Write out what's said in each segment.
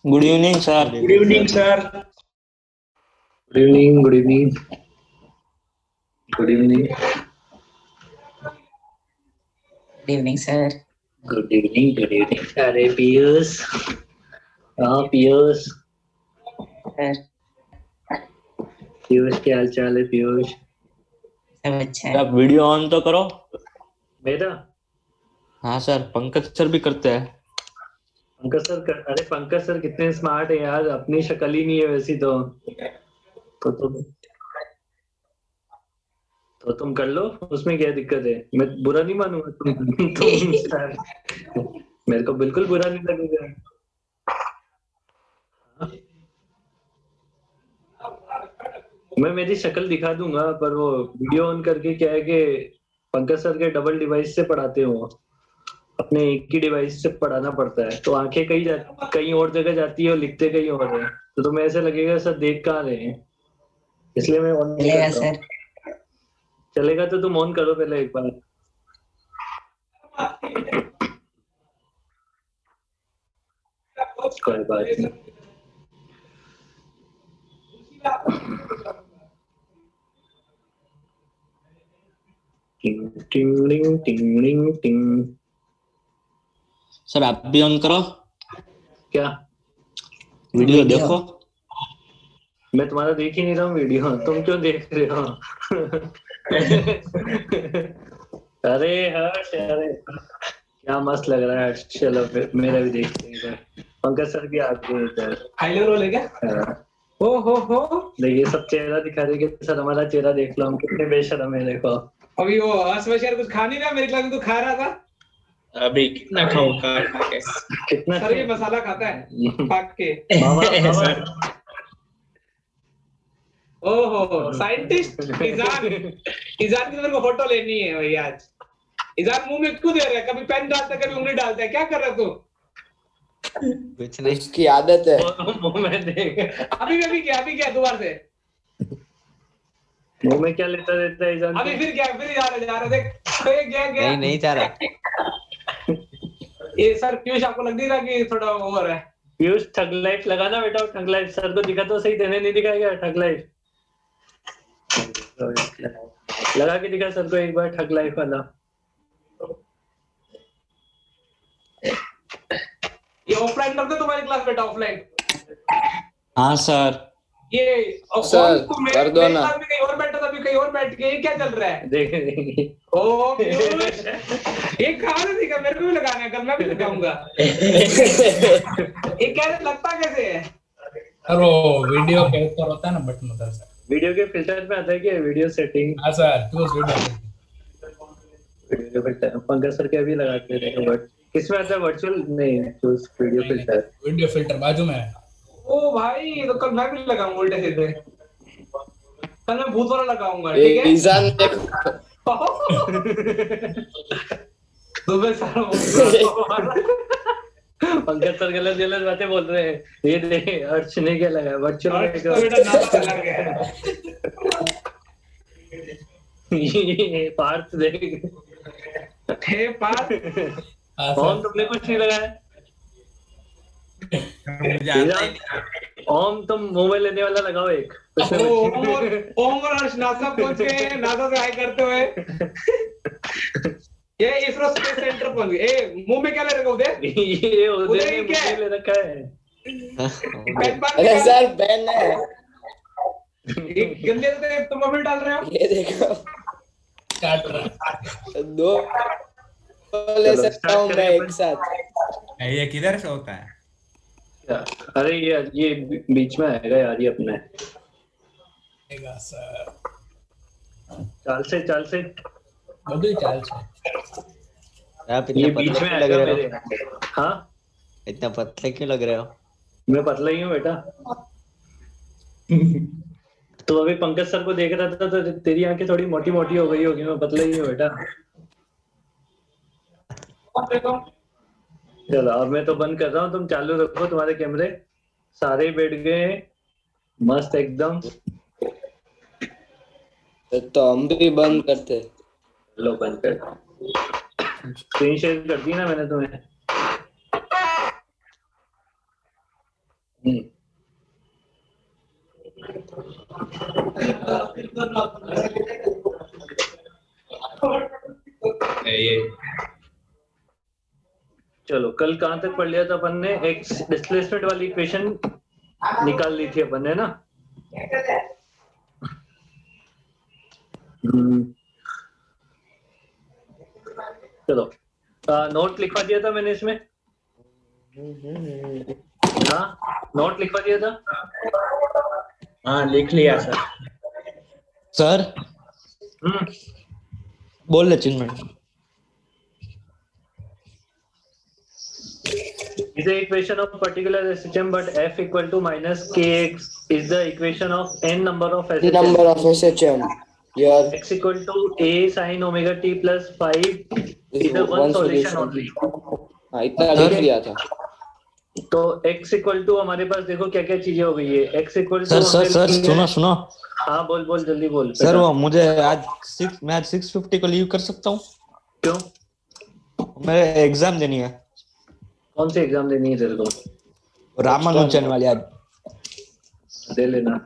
Good evening sir. Good evening sir. Good evening, good evening, good evening, good evening sir. Good evening, good evening. अरे पीयूष, हाँ Piyush, sir Piyush क्या हाल चाल है पीयूष? सब अच्छा है। आप वीडियो ऑन तो करो। मेरा हाँ सर, पंकज सर भी करते हैं। पंकज सर अरे पंकज सर कितने स्मार्ट है यार, अपनी शक्ल ही नहीं है वैसी तो तुम कर लो, उसमें क्या दिक्कत है? मैं बुरा नहीं मानूंगा तुम सर, मेरे को बिल्कुल बुरा नहीं लगेगा। मैं मेरी शक्ल दिखा दूंगा, पर वो वीडियो ऑन करके क्या है कि पंकज सर के डबल डिवाइस से पढ़ाते हो, अपने एक ही डिवाइस से पढ़ाना पड़ता है, तो आंखें कहीं और जगह जाती है और लिखते कहीं और है, तो तुम्हें ऐसे लगेगा सर देख कहाँ रहे हैं, इसलिए मैं ऑन नहीं चलेगा करता हूँ। सर। चलेगा तो तुम ऑन करो पहले एक बार। कोई बात नहीं। टिंग टिंग टिंग टिंग। सर आप भी ऑन करो, क्या? वीडियो देखो। मैं तुम्हारा देख ही नहीं रहा हूँ वीडियो, तुम क्यों देख रहे हो? अरे हर्ष, अरे क्या मस्त लग रहा है हर्ष, चलो फिर मेरा भी देखते हैं इधर। पंकज सर भी आते हैं इधर। हाईलो रोल है क्या? हाँ। हो देखिए सब चेहरा दिखा रहे कि सर हमारा चेहरा देख लो, हम कितने बेशरम है, देखो। अभी वो असवश यार कुछ खा नहीं रहा, मेरे क्लास में तो खा रहा था। अभी कितना खाऊं खा खा के। कितना सर ये मसाला खाता है पाक के। बाबा बाबा सर ओहो साइंटिस्ट इजान की तो मेरे को फोटो लेनी है भाई आज। इजान मुंह में क्यों दे रहा है? कभी पेन डालता है, कभी उंगली डालता है, क्या कर रहा है तू? कुछ नहीं, उसकी आदत है। मुंह में देख, अभी क्या दोबारा से? मुंह में क्या लेता रहता है ईजान? अभी फिर क्या? फिर जा रहा देख। ये क्या नहीं जा रहा। ये सर पीयूष आपको लग नहीं रहा कि थोड़ा ओवर है? पीयूष ठग लाइट लगाना बेटा, ठग लाइट सर को दिखा तो सही, देने नहीं दिखाएगा ठग लाइट। लगा के दिखा सर को एक बार ठग लाइट वाला। ये ऑफलाइन करते तुम्हारी क्लास बेटा? ऑफलाइन? हाँ सर। ये सर, कर दो ना। क्लास में कहीं और बैठा था, अभी कहीं और बैठ के, ये क्या चल रहा है? देख ओ पीयूष, ये कहाँ से सीखा? मेरे को भी लगाना है, कल मैं भी लगाऊंगा। ये कैसे लगता कैसे है? सर वो वीडियो के ऊपर होता है ना बटन, उधर सर। वीडियो के फिल्टर में आता है क्या? Video setting. हाँ sir, choose video. Video filter Pankaj sir के भी लगाते हैं, बट किसमें आता है? वर्चुअल नहीं, choose video filter. Video filter बाजू में है। ओ भाई, तो कल मैं भी लगाऊंगा उल्टे सीधे। कल मैं भूत वाला लगाऊंगा, ठीक है? ईजान देखो। सुबह सारा पंकज सर गलत गलत बातें बोल रहे हैं। ये देख अर्श ने क्या लगा, वर्चुअल पार्थ देख। हे पार्थ, ओम तुमने कुछ नहीं लगाया? ओम तुम मुंह में लेने वाला लगाओ एक। ओम और हर्ष नासा पहुंच गए हैं, नासा से हाई करते हुए। ये इसरो स्पेस सेंटर पहुंच गए। ए मुंह में क्या ले रखा उदय? ये उदय ने क्या मुंह में ले रखा है। अरे सर पेन है, ये गंदे से तुम अभी डाल रहे हो। ये देखो काट रहा। दो ले सकता हूँ मैं एक साथ। ये किधर से होता है? अरे ये बीच में आएगा यार, ये अपने सर चाल से बदल चाल से। आप ये इतना बीच पतले में क्यों लग आएगा रहे मेरे। हो? हाँ इतना पतले क्यों लग रहे हो? मैं पतला ही हूँ बेटा। तो अभी पंकज सर को देख रहा था तो तेरी आंखें थोड़ी मोटी मोटी हो गई होगी, मैं पतला ही हूँ बेटा। चलो अब मैं तो बंद कर रहा हूँ, तुम चालू रखो, तुम्हारे कैमरे सारे बैठ गए हैं मस्त एकदम। तो हम भी बंद करते। लो बंद कर, स्क्रीन शेयर कर दी ना मैंने तुम्हें। हम्म, ये चलो कल कहाँ तक पढ़ लिया था अपन ने? एक्स डिस्प्लेसमेंट वाली इक्वेशन निकाल ली थी अपन ने ना। चलो नोट लिखवा दिया था मैंने इसमें। हाँ नोट लिखवा दिया था। हाँ लिख लिया सर। सर बोल ले चिन्मय। is the equation of particular SHM but f equal to minus kx is the equation of n number of SHM. Number of SHM. Yeah. X equal to a sin omega t plus 5 is the one solution only. हाँ इतना लिख लिया था। तो x equal to हमारे पास देखो क्या क्या चीजें हो गई है। x equal to सर सुनो सुनो। हाँ बोल बोल जल्दी बोल। सर वो मुझे मैं 650 को लीव कर सकता हूँ? क्यों? मेरे एग्जाम देनी है। कौन सी एग्जाम देनी है तेरे को? रामानुजन वाली आज दे लेना।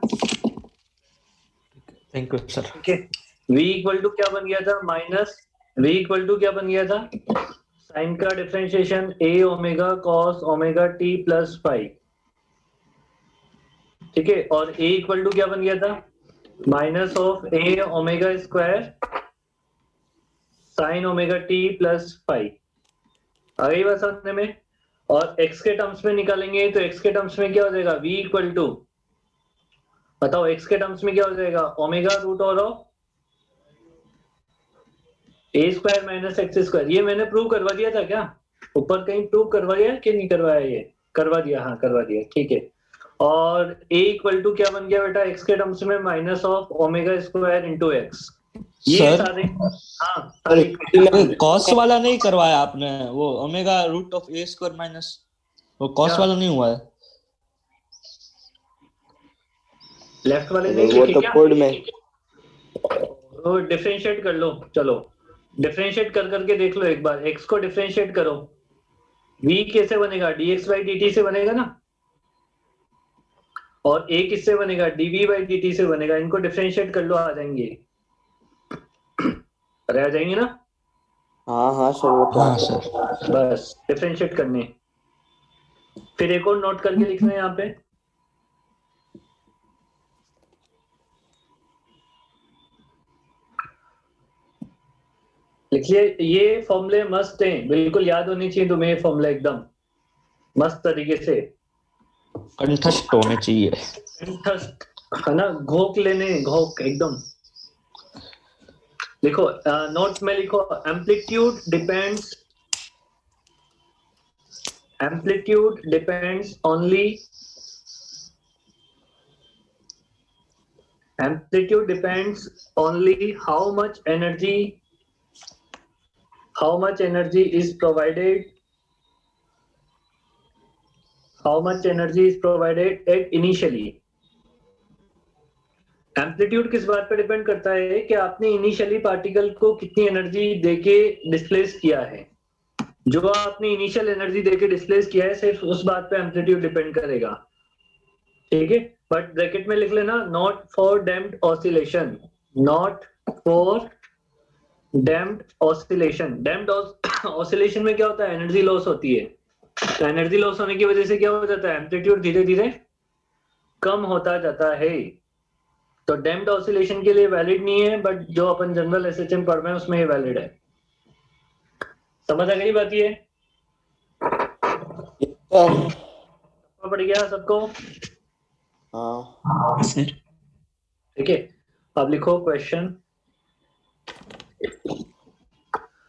Thank you sir. ठीक है। v इक्वल टू क्या बन गया था? माइनस v इक्वल टू क्या बन गया था? साइन का differentiation a omega cos omega t plus 5। ठीक है। और a इक्वल टू क्या बन गया था? Minus of a omega square sine omega t plus 5। आ गई बात समझ में? और x के टर्म्स में निकालेंगे तो x के टर्म्स में क्या हो जाएगा? v इक्वल टू बताओ x के टर्म्स में क्या हो जाएगा? Omega root over of a square minus x square. ये मैंने प्रूव करवा दिया था क्या? ऊपर कहीं प्रूव करवा दिया कि नहीं करवाया? ये करवा दिया। हाँ करवा दिया। ठीक है। और a इक्वल टू क्या बन गया बेटा? x के टर्म्स में minus of omega square into x. ये सारे हाँ कॉस वाला नहीं करवाया आपने? वो omega root of a square minus वो कॉस वाला नहीं हुआ है? लेफ्ट वाले नहीं वो लिखे तो क्या? कोड में तो डिफरेंशिएट कर लो। चलो डिफरेंशिएट कर करके देख लो एक बार। x को डिफरेंशिएट करो। v कैसे बनेगा? dx by dt से बनेगा ना। और a किससे बनेगा? dv by dt से बनेगा। इनको डिफरेंशिएट कर लो, आ जाएंगे। अरे आ जाएंगे ना? हाँ हाँ सर वो तो हाँ सर। बस डिफरेंशिएट करने। फिर एक और नोट करके लिखना है यहाँ पे। लिखिए ये फॉर्मूले मस्त हैं, बिल्कुल याद होनी चाहिए तुम्हें। ये फॉर्मूला एकदम मस्त तरीके से कंठस्थ होने चाहिए। कंठस्थ है ना? घोक लेने, घोक एकदम। लिखो नोट में लिखो amplitude depends only how much energy is provided at initially। Amplitude किस बात पर डिपेंड करता है? कि आपने इनिशियली पार्टिकल को कितनी एनर्जी देके डिस्प्लेस किया है। जो आपने इनिशियल एनर्जी देके डिस्प्लेस किया है सिर्फ उस बात पे एम्पलीट्यूड डिपेंड करेगा। ठीक है। बट ब्रैकेट में लिख लेना not for damped oscillation. Damped oscillation में क्या होता है? एनर्जी लॉस होती है। तो एनर्जी लॉस होने की वजह से क्या हो जाता है? एम्पलीट्यूड धीरे धीरे कम होता जाता है। तो डैम्प्ड ऑसिलेशन के लिए वैलिड नहीं है, बट जो अपन जनरल एसएचएम पढ़ रहे हैं उसमें ये वैलिड है। समझ आ गई बात? ये पड़ गया सबको? हाँ सर। ठीक है। अब लिखो question.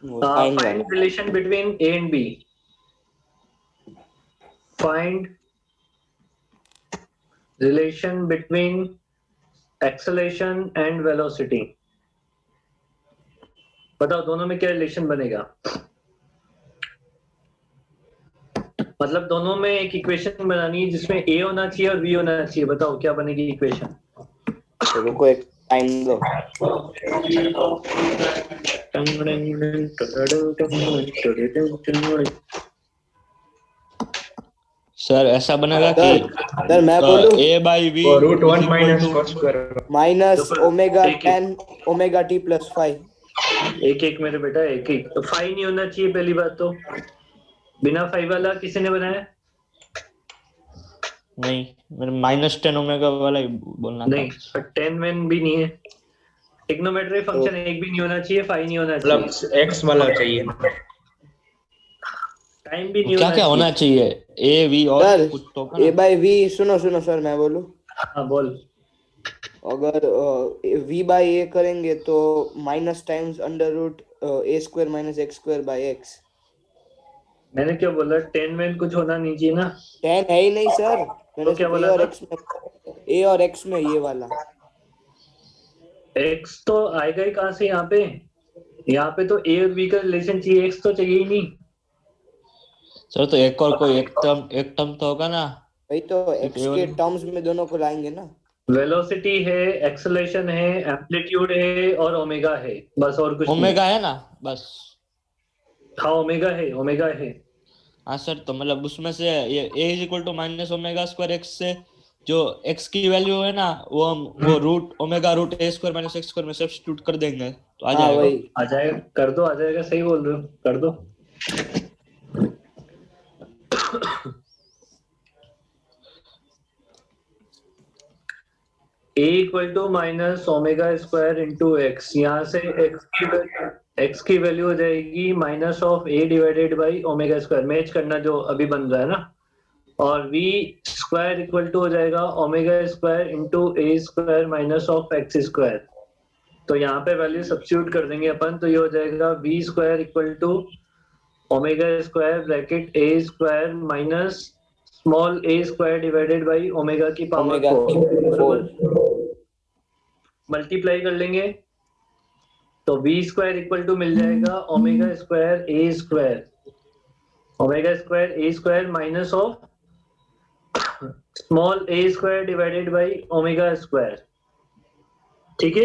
Find relation between A and B. Find relation between acceleration and velocity. बताओ दोनों में क्या रिलेशन बनेगा? मतलब दोनों में एक इक्वेशन बनानी है जिसमें ए होना चाहिए और बी होना चाहिए। बताओ क्या बनेगी इक्वेशन? चलो को एक टाइम दो। सर ऐसा बनेगा सर कि सर मैं बोलूं a by v वो root is 1 equal minus to cos square. Minus देखो, ओमेगा एक- 10 ओमेगा टी प्लस 5। एक एक मेरे बेटा, एक एक। तो फाई नहीं होना चाहिए पहली बात तो। बिना फाई वाला किसी ने बनाया? नहीं, मेरे -10 ओमेगा वाला ही बोलना था। नहीं, 10 में भी नहीं है। ट्रिग्नोमेट्री फंक्शन एक भी नहीं होना चाहिए, फाई नहीं होना चाहिए, मतलब एक्स वाला चाहिए। टाइम भी नहीं क्या होना क्या होना चाहिए? a v और सर कुछ तो होगा ए ना? बाई वी, सुनो सुनो सर मैं बोलूं, हाँ बोल। अगर v बाई ए करेंगे तो minus times under root A square minus x square by x. मैंने क्या बोला? 10 में कुछ होना नहीं चाहिए ना। 10 है ही नहीं सर, मैंने तो क्या सिर्फ बोला ए और था? एक्स में, ए और एक्स में ये वाला। एक्स तो आएगा ही कहाँ से यहाँ पे? यहाँ पे तो ए और बी का रिलेशन चाहिए, एक्स तो चाहिए ही नहीं। सर तो एक और कोई एक टर्म तो होगा ना? वही तो सिर्फ एक्स A के वाला? टर्म्स में दोनों को लाएंगे ना। वेलोसिटी है, एक्सेलरेशन है, एम्पलीट्यूड है और ओमेगा है, बस और कुछ नहीं। ओमेगा है ना बस? हाँ ओमेगा है, ओमेगा है। हाँ सर, तो मतलब उसमें से ये a is equal to minus omega square x से जो x की वैल्यू है ना वो root omega root a square minus x square में सब्स्टिट्यूट कर देंगे तो आ हाँ जाएगा। वही। आ जाएगा, कर दो, आ जाएगा। सही बोल रहे हो, कर दो। a equal to minus omega square into x, यहाँ से x की वैल्यू हो जाएगी minus of a divided by omega square, match करना जो अभी बन रहा है ना। और v स्क्वायर इक्वल टू हो जाएगा omega square into a square minus of x square. तो यहाँ पे वैल्यू सब्स्टिट्यूट कर देंगे अपन, तो ये हो जाएगा v square equal to omega square bracket a square minus small a square divided by omega की पावर ओमेगा की 4। मल्टीप्लाई कर लेंगे तो v स्क्वायर इक्वल टू मिल जाएगा omega square a square, omega square a square minus of small a square divided by omega square. ठीक है?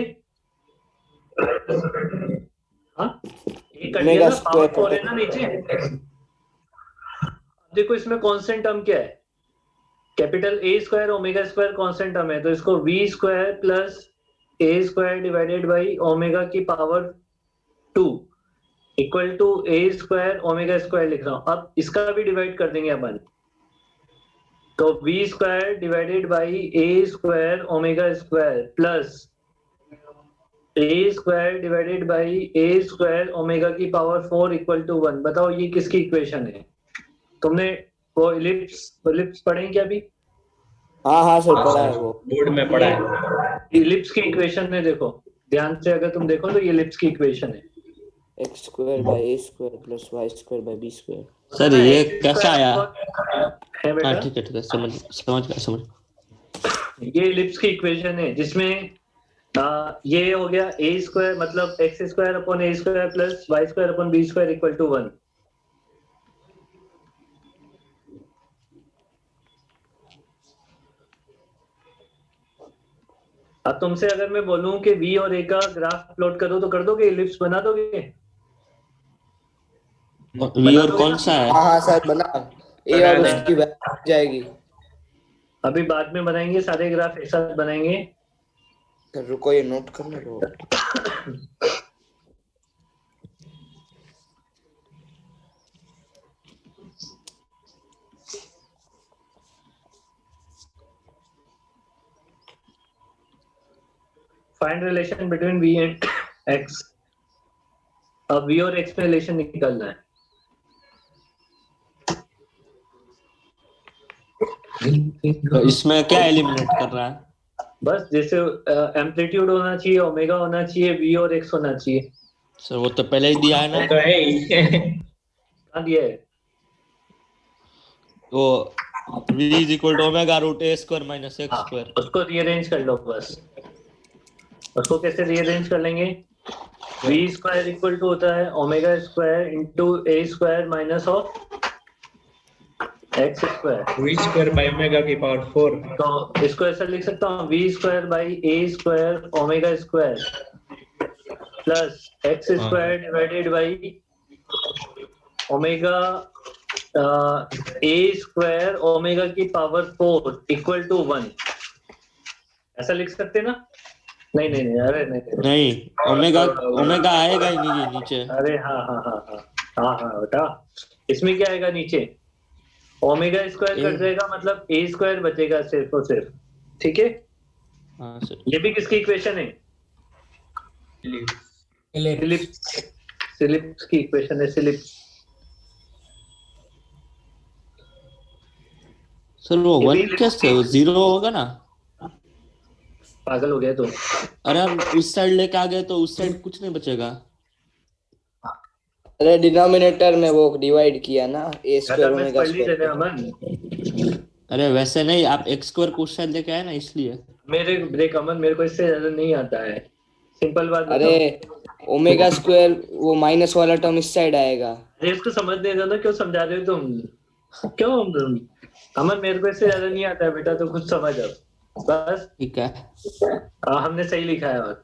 हाँ, एक कट गया ना, पावर 4 है ना नीचे। देखो इसमें कांस्टेंट टर्म क्या है? Capital A square omega square constant term है, तो इसको v square plus a square divided by omega की power 2 equal to a square omega square लिख रहा हूं। अब इसका भी डिवाइड कर देंगे अपन, तो v square divided by a square omega square plus a square divided by a square omega की पावर 4 इक्वल टू 1। बताओ ये किसकी इक्वेशन है? तुमने वो इलिप्स पढ़े क्या अभी? हाँ हाँ सर पढ़ा है वो, बोर्ड में पढ़ा है। इलिप्स की इक्वेशन है, देखो ध्यान से, अगर तुम देखो तो ये इलिप्स की इक्वेशन है। X square by A square plus y square by B square. Sir ये कैसा आया? है बेटा? हाँ ठीक है समझ। ये इलिप्स की इक्वेशन है जिसमें ये हो गया a स्क्वायर मतलब x square upon a square plus y square upon B square equal to 1। अब तुमसे अगर मैं बोलूं कि v और a का ग्राफ प्लॉट करो तो कर दोगे? इलिप्स बना दोगे? v और कौन सा है? हाँ हाँ सर बना, ए और उसकी वैल्यू जाएगी। अभी बाद में बनाएंगे, सारे ग्राफ एक साथ बनाएंगे। रुको ये नोट करने दो। Find relation between v and x। अब v और x में रिलेशन निकालना है। तो इसमें क्या एलिमिनेट कर रहा है? बस जैसे एम्पलीट्यूड होना चाहिए, ओमेगा होना चाहिए, v और x होना चाहिए। सर वो तो पहले ही दिया है ना। तो है ही। कहाँ दिया है? तो v is equal to omega root a square minus x square. उसको रीअरेंज कर लो बस। उसको कैसे रीअरेंज कर लेंगे? v स्क्वायर इक्वल टू होता है omega square into a square minus of x square, v square by omega की पावर 4। तो इसको ऐसा लिख सकता हूँ v square by a square omega square plus x square divided by omega A square omega की पावर 4 इक्वल टू 1, ऐसा लिख सकते ना? नहीं नहीं नहीं, अरे नहीं नहीं, ओमेगा ओमेगा आएगा ही नहीं नीचे। अरे हाँ हाँ हाँ हाँ हाँ हाँ बेटा, इसमें क्या आएगा नीचे? ओमेगा स्क्वायर कट जाएगा, मतलब ए स्क्वायर बचेगा सिर्फ और सिर्फ। ठीक है, हाँ सर। ये भी किसकी इक्वेशन है? फिलिप्स की इक्वेशन है, फिलिप्स। सर वो ये 1 भी- कैसे हो, 0 होगा ना? पागल हो गया तो। अरे हम उस साइड लेके आ गए तो उस साइड कुछ नहीं बचेगा। अरे डिनोमिनेटर में वो डिवाइड किया ना, ए स्क्वायर मैं ओमेगा पढ़ ली तेरे स्क्वायर। अमन, अरे वैसे नहीं, आप x स्क्वायर को उस साइड लेके आए ना, इसलिए। मेरे ब्रेक अमन, मेरे को इससे ज्यादा नहीं आता है, सिंपल बात बताओ। अरे ओमेगा स्क्वायर वो माइनस वाला टर्म इस साइड आएगा। अरे इसको समझ नहीं आता, क्यों समझा रहे हो तुम? क्यों अमन, मेरे को इससे ज्यादा नहीं आता है बेटा, तो कुछ समझ अब बस। ठीक है। हमने सही लिखा है। और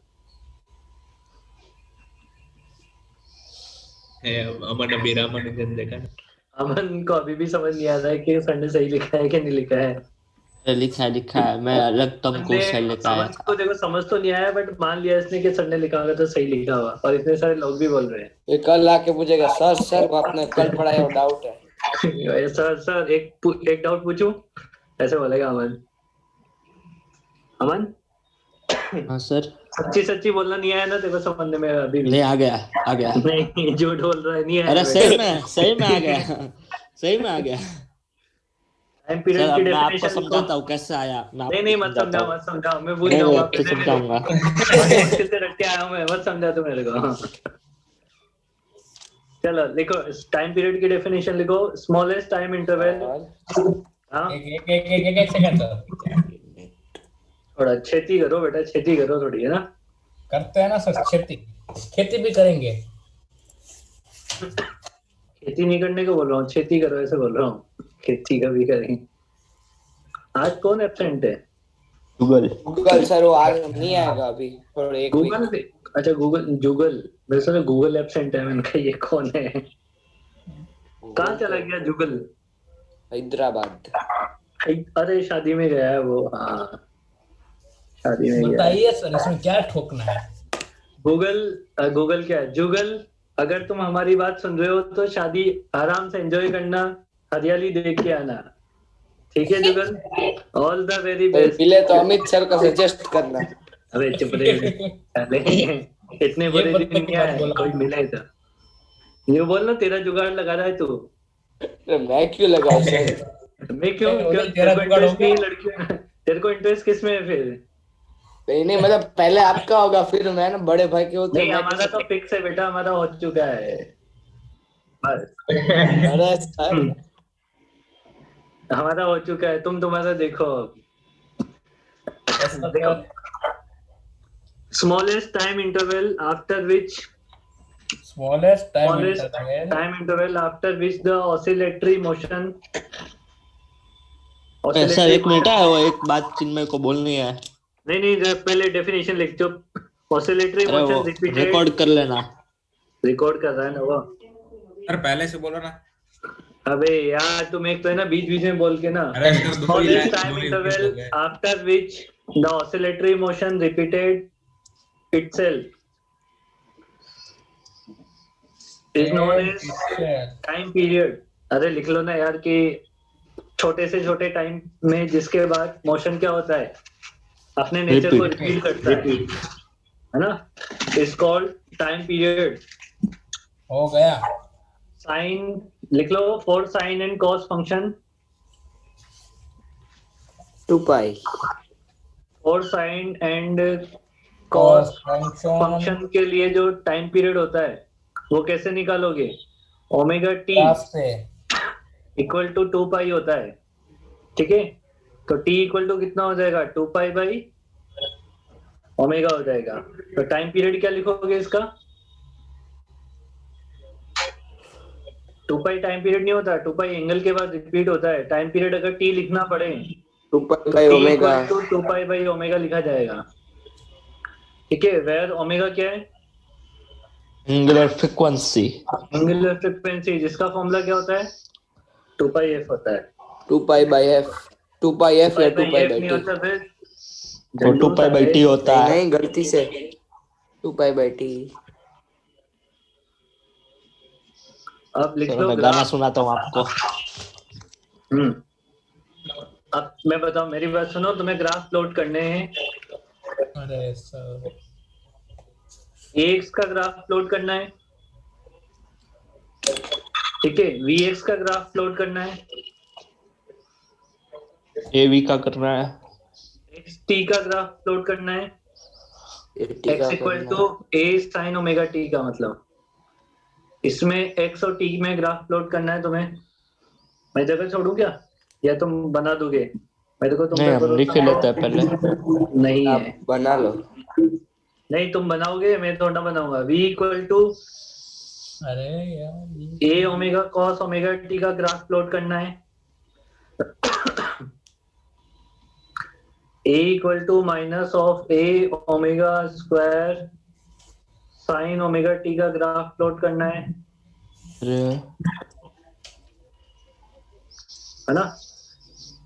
अमन अभी रामानुजन देखा ना। अमन को अभी भी समझ नहीं आ रहा है कि सर ने सही लिखा है कि नहीं लिखा है। अरे लिखा है, मैं अलग टर्म को उस साइड लेके आया समझ था। तो देखो, समझ तो नहीं आया, बट मान लिया इसने कि सर ने लिखा होगा तो सही लिखा हुआ, और इतने सारे लोग भी बोल रहे हैं। ये कल आके पूछेगा, सर वो आपने कल पढ़ाया वो डाउट है। सर एक डाउट पूछूं, ऐसे बोलेगा अमन। अमन हाँ सर। सच्ची सच्ची बोलना नहीं आया ना तेरे को समझने में अभी भी? नहीं, आ गया। नहीं, झूठ बोल रहा है, नहीं आया अरे बेटा। सही में आ गया। सही में आ गया। टाइम सर पीरियड की अब मैं आपको डेफिनेशन समझाता हूँ कैसे आया। नहीं मत समझाओ, मैं भूल नहीं, जाऊंगा। अच्छे से समझाऊंगा। बड़ी मुश्किल से रट के आया हूँ मैं, मत समझा तू मेरे को। चलो लिखो, टाइम पीरियड की डेफिनेशन लिखो। Smallest time interval. हाँ, एक सेकंड सर, थोड़ा छेती करो बेटा, छेती करो थोड़ी, है ना? करते हैं ना सर, खेती भी करेंगे। खेती नहीं करने को बोल रहा हूँ, छेती करो ऐसे बोल रहा हूँ। खेती का भी करेंगे। आज कौन एब्सेंट है? गूगल सर वो आज नहीं आएगा अभी, थोड़े एक गूगल वीक। पे? अच्छा गूगल मेरे साथ गूगल एब्सेंट है, मैंने कहा ये कौन है? कहाँ चला गया गूगल? हैदराबाद। अरे शादी में गया है वो। हाँ, शादी में गया है। बताइए सर, इसमें क्या ठोकना है? गूगल क्या है? जूगल, अगर तुम हमारी बात सुन रहे हो तो शादी आराम से एंजॉय करना, हरियाली देख के आना, ठीक है Jugal? All the very best. मिले तो अमित सर को सजेस्ट करना। अबे चुप रहे पहले, इतने बुरे दिन नहीं आए, कोई मिले तो ये बोलना तेरा जुगाड़ लगा रहा है तू। मैं क्यों लगाऊं सर? मैं क्यों तेरा तेरे को जुगाड़ हो इंटरेस्ट नहीं है लड़कियों, तेरे को इंटरेस्ट किस में है फिर? नहीं मतलब पहले आपका होगा, फिर मैं ना बड़े भाई के होते। नहीं, हमारा तो फिक्स है बेटा, हमारा हो चुका है बस। अरे सर हमारा हो चुका है, तुम्हारा देखो। देखो, smallest time interval after which smallest time interval after which the oscillatory motion. Sir एक मिनट है, वो एक बात चिन्मय को बोलनी है। नहीं, पहले डेफिनेशन लिख दो। ऑसिलेटरी अरे वो मोशन रिपीटेड। रिकॉर्ड कर लेना। रिकॉर्ड कर रहा है ना वो? सर पहले से बोलो ना। अबे यार, तुम एक तो है ना बीच बीच में बोल के ना। अरे तो smallest time interval after which the oscillatory motion repeated itself is known as time period. अरे लिख लो ना यार, कि छोटे से छोटे टाइम में जिसके बाद मोशन क्या होता है, अपने नेचर को रिपीट करता है ना, इज कॉल्ड टाइम पीरियड। हो गया। साइन लिख लो, for sine and cos function. 2 pi. For sine and cos cos function के लिए जो टाइम पीरियड होता है वो कैसे निकालोगे? ओमेगा टी से इक्वल टू 2 पाई होता है, ठीक है? तो टी इक्वल टू कितना हो जाएगा? 2 पाई बाई ओमेगा हो जाएगा। तो टाइम पीरियड क्या लिखोगे इसका? 2 पाई टाइम पीरियड नहीं होता, 2 पाई एंगल के बाद रिपीट होता है। टाइम पीरियड अगर टी लिखना पड़े 2 पाई बाई ओमेगा। तो 2 पाई बाई ओमेगा लिखा जाएगा, ठीक है? वेयर ओमेगा क्या है? Angular frequency. एंगुलर फ्रीक्वेंसी, जिसका फॉर्मूला क्या होता है? 2πf होता है। 2π/f 2πf या 2πf नहीं 2π/t? होता फिर तो 2π/t होता नहीं है। नहीं, गलती से 2π/t। अब लिख चलो लो मैं गाना ग्राफ। सुनाता हूँ आपको। अब मैं बताऊं, मेरी बात सुनो, तुम्हें ग्राफ प्लॉट करने हैं। अरे सर ax का ग्राफ प्लॉट करना है, ठीक है। vx का ग्राफ प्लॉट करना है, AV का करना है, xt का ग्राफ प्लॉट करना है, t x का इक्वल करना to a sin omega t का मतलब इसमें x और t में ग्राफ प्लॉट करना है तुम्हें। मैं जगह छोड़ू क्या, या तुम बना दोगे? मैं देखो तुम नहीं पे हम लिख ही लेते हैं पहले। नहीं आप है, बना लो। नहीं तुम बनाओगे, मैं थोड़ा बनाऊंगा। v इक्वल टू अरे यार a omega cos omega t का ग्राफ प्लॉट करना है, a equal to minus of a omega square sine omega t का ग्राफ प्लॉट करना है ना।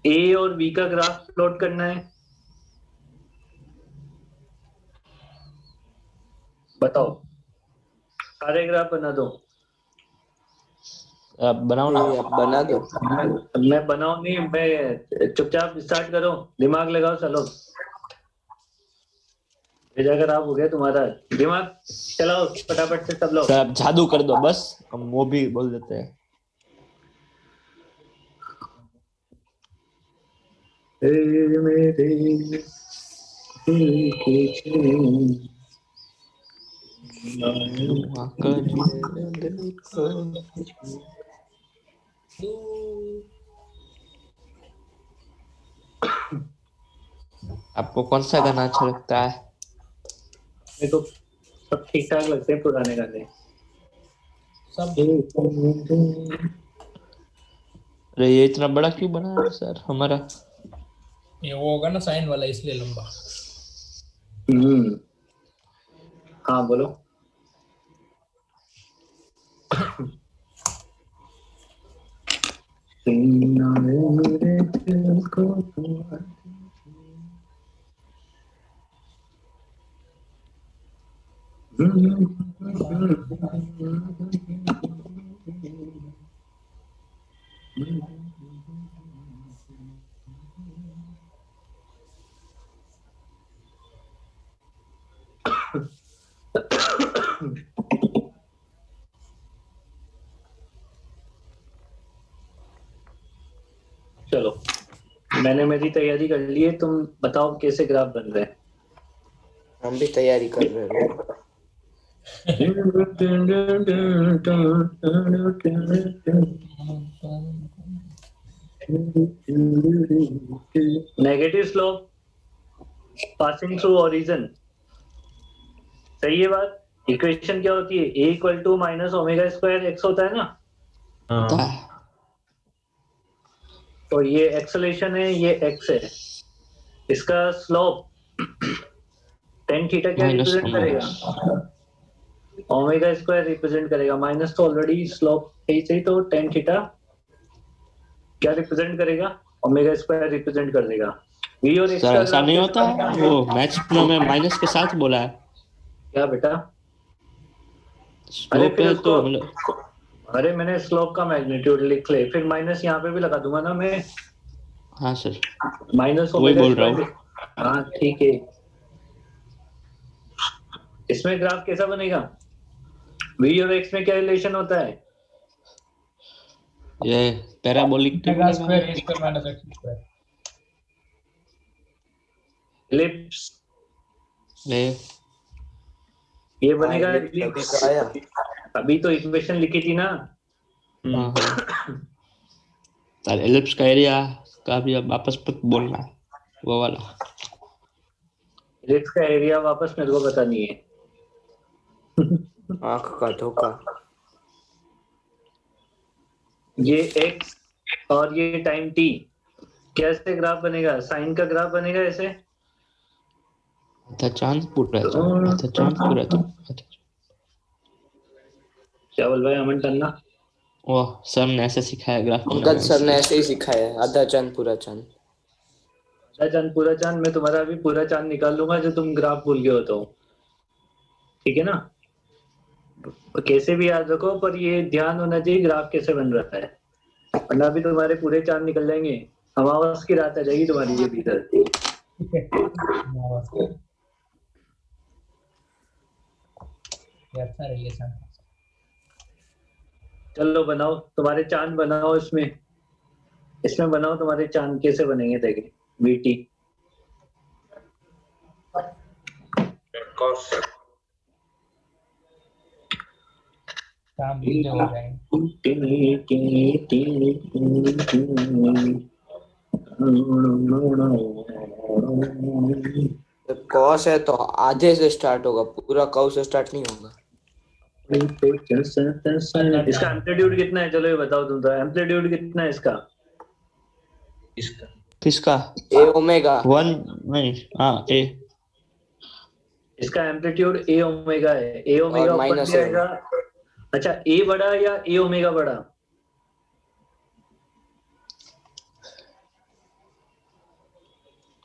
a और b का ग्राफ प्लॉट करना है। बताओ, सारे ग्राफ बना दो। आप बनाओ ना। आप बना दो। मैं बनाऊं नहीं, मैं चुपचाप स्टार्ट करो, दिमाग लगाओ, चलो। भेजा खराब हो गया तुम्हारा, दिमाग चलाओ फटाफट से सब लोग। सर आप जादू कर दो बस, हम वो भी बोल देते हैं। मेरे दिल की चीन। आपको कौन सा गाना अच्छा लगता है? मेरे को सब ठीक ठाक लगते हैं पुराने गाने। सब अरे ये इतना बड़ा क्यों बना है सर हमारा? ये वो होगा ना साइन वाला, इसलिए लंबा। हाँ बोलो। मेरे दिल को चलो, मैंने मेरी तैयारी कर ली है, तुम बताओ कैसे ग्राफ बन रहे हैं। हम भी तैयारी कर रहे हैं। Negative slope passing through origin, सही है बात। इक्वेशन क्या होती है, a equal to minus omega square x होता है ना। तो ये एक्सेलेरेशन है, ये x है। इसका स्लोप tan थीटा क्या माइनस रिप्रेजेंट करेगा? ओमेगा स्क्वायर रिप्रेजेंट करेगा। माइनस तो ऑलरेडी स्लोप सही, तो tan थीटा क्या रिप्रेजेंट करेगा? ओमेगा स्क्वायर रिप्रेजेंट कर देगा। v और x सर का ऐसा ग्राफ नहीं होता है, वो मैथ्स में मैं माइनस के साथ बोला है। क्या बेटा? स्लोप फिर है उसको, तो मतलब अरे मैंने स्लोप का मैग्नीट्यूड लिख ले, फिर माइनस यहाँ पे भी लगा दूंगा ना मैं। हाँ सर माइनस वही ओमेगा बोल रहा हूँ। स्क्वायर। हाँ ठीक है। इसमें ग्राफ कैसा बनेगा? v और x में क्या रिलेशन होता है? ये parabolic omega square a square minus x square. Ellipse, ये बनेगा हाँ, ये इलिप्स। कभी का आया। अभी तो इक्वेशन लिखी थी ना। सर एलिप्स का एरिया का भी अब वापस बोलना है, वो वाला। इलिप्स का एरिया वापस मेरे को पता नहीं है। आंख का धोखा। ये x और ये टाइम t कैसे ग्राफ बनेगा? साइन का ग्राफ बनेगा ऐसे। अच्छा चांद पूरा है तो, अच्छा चांद पूरा है तो, अच्छा क्या बोल भाई अमन टन्ना? वो सर ने ऐसे सिखाया ग्राफ पंकज सर ने ऐसे ही सिखाया है, आधा चांद पूरा चांद। आधा चांद पूरा चांद, मैं तुम्हारा अभी पूरा चांद निकाल लूंगा जो तुम ग्राफ भूल गए हो तो, ठीक है ना? कैसे भी याद रखो, पर ये ध्यान होना चाहिए ग्राफ कैसे बन रहा है, वरना अभी तुम्हारे पूरे चांद निकल जाएंगे, अमावस की रात आ जाएगी तुम्हारी ये भीतर। अच्छा रिलेशन। चलो बनाओ तुम्हारे चांद बनाओ, इसमें बनाओ तुम्हारे चांद कैसे बनेंगे देखें। वीटी कॉस काम भी हो जाएंगे। कॉस है तो आधे से स्टार्ट होगा, पूरा कर्व से स्टार्ट नहीं होगा। इसका एम्पलीट्यूड कितना है? चलो ये बताओ तुम तो, एम्पलीट्यूड कितना है इसका? इसका किसका? ए ओमेगा 1 नहीं, हाँ ए। इसका एम्पलीट्यूड ए ओमेगा है। ए ओमेगा ऊपर माइनस भी आएगा। अच्छा, ए बड़ा या ए ओमेगा बड़ा?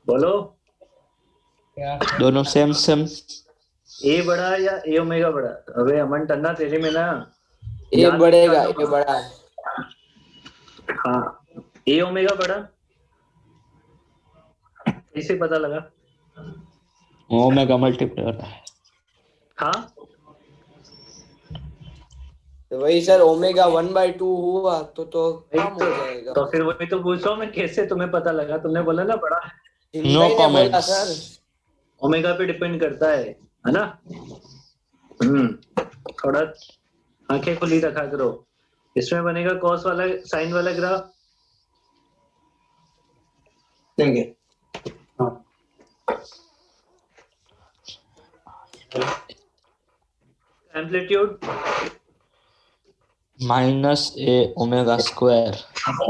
बोलो। दोनों सेम सेम। ए बड़ा या ए ओमेगा बड़ा? अबे अमन टन्ना तेरे में ना ए बढ़ेगा, ए बड़ा है। हाँ, ए ओमेगा बड़ा कैसे पता लगा? ओमेगा मल्टीप्लाई हो रहा है। हाँ तो वही सर, ओमेगा 1/2 हुआ तो कम हो जाएगा। तो फिर वही तो पूछ रहा हूँ मैं, कैसे तुम्हें पता लगा? तुमने बोला ना बड़ा है। No comment sir. ओमेगा पे डिपेंड करता है ना? थोड़ा आंखें खुली रखा करो। इसमें बनेगा कॉस वाला, साइन वाला ग्राफ। एम्पलीट्यूड माइनस ए ओमेगा स्क्वायर।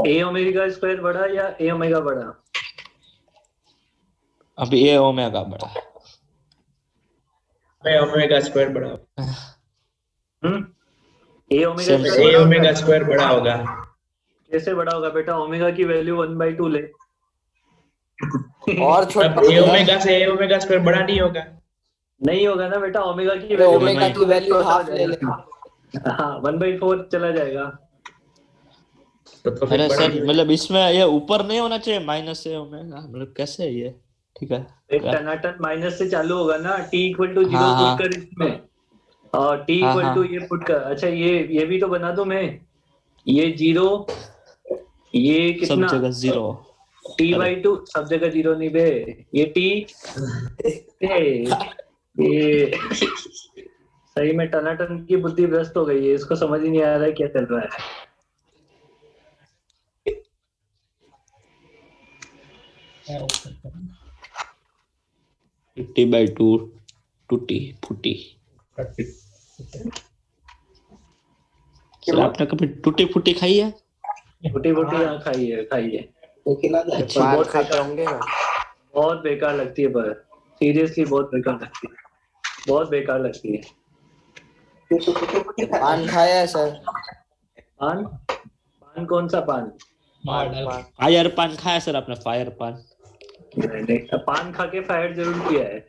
ए ओमेगा स्क्वायर बड़ा या ए ओमेगा बड़ा? अभी ए ओमेगा बड़ा। ओमेगा स्क्वायर बड़ा ए ओमेगा Same, स्क्वायर ए ओमेगा स्क्वायर बड़ा होगा। कैसे बड़ा होगा बेटा? ओमेगा की वैल्यू 1/2 ले। और अब छोटा ए ओमेगा से ए ओमेगा स्क्वायर बड़ा नहीं होगा। नहीं होगा ना बेटा, ओमेगा की तो वैल्यू ओमेगा की वैल्यू हाफ ले ले। हाँ 1/4 चला जाएगा। तो फिर अरे बड़ा सर नहीं होगा। मतलब इसमें ये ऊपर नहीं होना चाहिए माइनस ए ओमेगा, मतलब कैसे है ये? ठीक है एक टनाटन माइनस से चालू होगा ना। t = 0 हाँ, हाँ। पुट कर इसमें, और t हाँ, = हाँ। ये पुट कर। अच्छा ये भी तो बना दूं मैं। ये 0, ये सब कितना? जगह 0। t/2 सब जगह 0 नहीं बे। ये t ये सही में टनाटन की बुद्धि भ्रष्ट हो गई है, इसको समझ ही नहीं आ रहा है क्या चल रहा है। t/2 टूटी फूटी। सर आपने कभी टूटी फूटी खाई है? छोटी मोटी यहाँ खाई है अच्छा, पान खाते होंगे ना। बहुत बेकार लगती है, पर सीरियसली बहुत बेकार लगती है, बहुत बेकार लगती है। पान खाया है सर? पान? पान कौन सा पान? फायर पान खाया सर आपने? फायर पान? नहीं, पान खा के फायर जरूर किया है।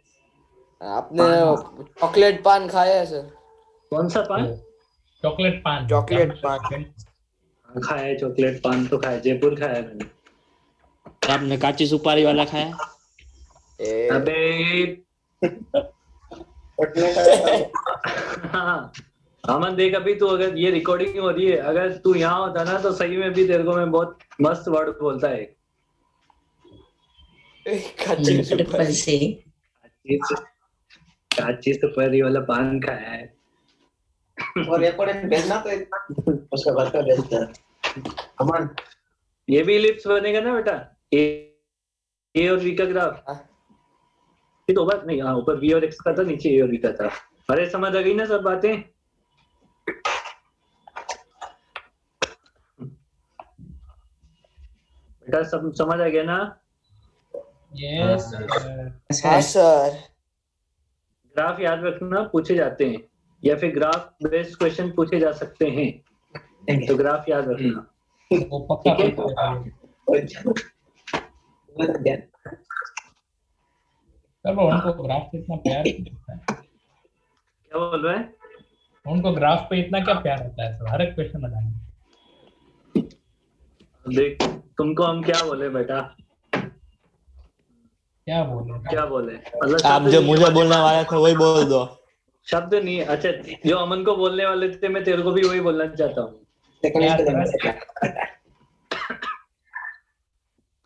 आपने चॉकलेट पान खाया है सर? कौन सा पान? चॉकलेट पान। चॉकलेट पान खाया है, चॉकलेट पान तो खाया, जयपुर खाया है मैंने। आपने काची सुपारी वाला खाया? अबे हाँ अमन देख, अभी तू, अगर ये रिकॉर्डिंग हो रही है, अगर तू यहाँ होता ना तो सही में भी तेरे को मैं बहुत मस्त वर्ड बोलता है। Triple C. काची सुपारी वाला पान खाया है। और रिकॉर्डिंग भेजना तो उसका बात कर देता है अमन। ये भी इलिप्स बनेगा ना बेटा? ए और वी का ग्राफ। ये तो बात नहीं, हाँ ऊपर वी और एक्स का था, नीचे ए और वी का था। अरे समझ आ गई ना सब बातें? बेटा सब समझ आ गया ना? यस हाँ सर। ग्राफ याद रखना पूछे जाते हैं, या फिर ग्राफ बेस्ड क्वेश्चन पूछे जा सकते हैं। तो ग्राफ याद रखना। वो पक्का ठीक है? सर वो उनको ग्राफ पे इतना प्यार क्यों होता है? क्या बोल रहा है? उनको ग्राफ पे इतना क्या प्यार होता है सर, हर एक क्वेश्चन बताएंगे। देख तुमको हम क्या बोले बेटा, क्या बोले? क्या बोले मतलब आप शब्द जो नहीं मुझे है, बोलने वाले थे वही बोल दो। शब्द नहीं है। अच्छा जो अमन को बोलने वाले थे मैं तेरे को भी वही बोलना चाहता हूँ।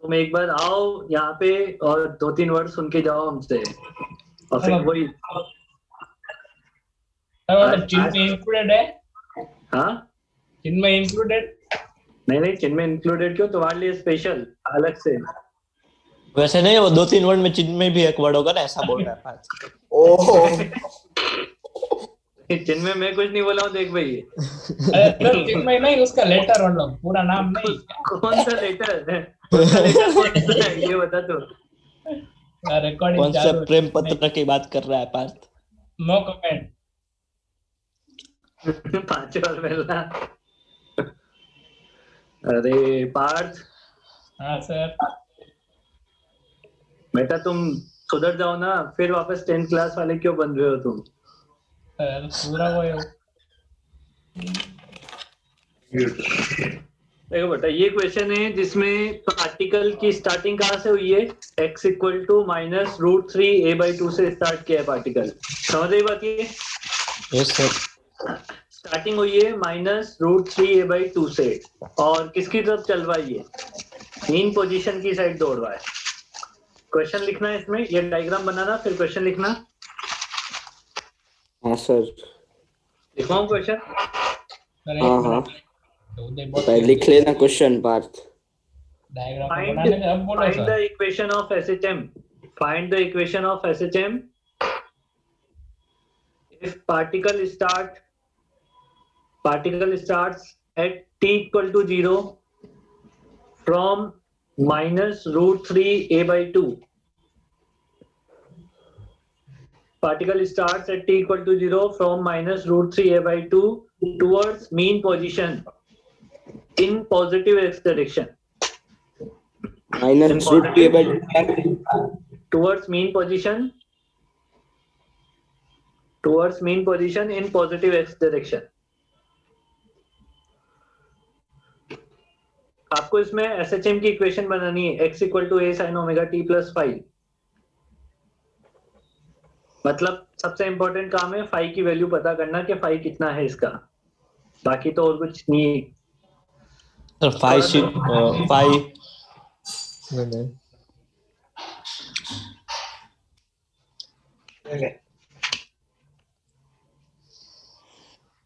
तुम एक बार आओ यहाँ पे और 2-3 वर्ड सुन के जाओ हमसे और फिर वही। सर मतलब चिन्मय इंक्लूडेड है? हाँ चिन्मय इंक्लूडेड? नहीं चिन्मय इंक्लूडेड क्यों, तुम्हारे लिए स्पेशल अलग से। वैसे नहीं, वो 2-3 वर्ड में चिन्मय भी एक वर्ड होगा ना, ऐसा बोल रहा है। ओह चिन्मय मैं कुछ नहीं बोला हूँ, देख भाई। अरे चिन्मय नहीं, उसका लेटर मतलब पूरा नाम नहीं। कौन सा लेटर है, कौन सा लेटर कौन सा है ये बता तो। रिकॉर्डिंग कौन सा प्रेम पत्र की बात कर रहा है पार्थ? No comment. 5 बार मिलना। अरे पार्थ। हाँ सर। बेटा तुम सुधर जाओ ना, फिर वापस 10th क्लास वाले क्यों बन रहे हो तुम? पूरा वो देखो बेटा ये क्वेश्चन है जिसमें पार्टिकल की स्टार्टिंग कहाँ से हुई है, x इक्वल टू -√3a/2 से स्टार्ट किया है पार्टिकल। समझ रही बात ये? Yes sir. स्टार्टिंग हुई है -√3a/2 से और किसकी तरफ चल रहा है ये, मीन पोजीशन की साइड दौड़ रहा है। क्वेश्चन लिखना है इसमें, ये डायग्राम बनाना फिर क्वेश्चन लिखना। हाँ सर। लिखवाऊं क्वेश्चन? हाँ लिख लेना question Parth. Find the equation of SHM. Find the equation of SHM if particle starts at t equal to 0 from -√3a/2. Particle starts at t equal to 0 from -√3a/2 towards mean position in positive x direction. -√3a/2 towards mean position in positive x direction. आपको इसमें SHM की equation बनानी है, x equal to a sin omega t plus five. मतलब सबसे important काम है phi की वैल्यू पता करना कि फाई कितना है इसका, बाकी तो और कुछ नहीं है। सर फाइव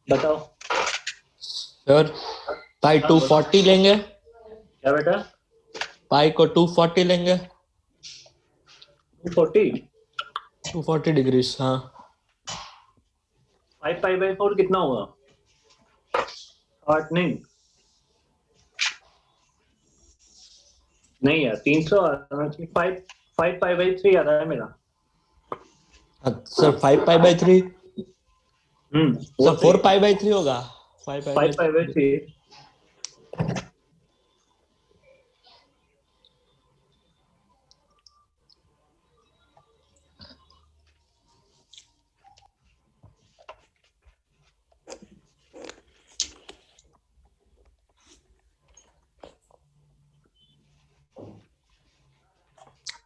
बताओ सर। पाई 240 लेंगे। क्या बेटा? पाई को 240 लेंगे। 240 डिग्रीज। हाँ 5π/4 कितना होगा? 8 नहीं यार 300 5π/3 आ रहा है मेरा। सर 5π/3। सर 4π/3 होगा। 5π/3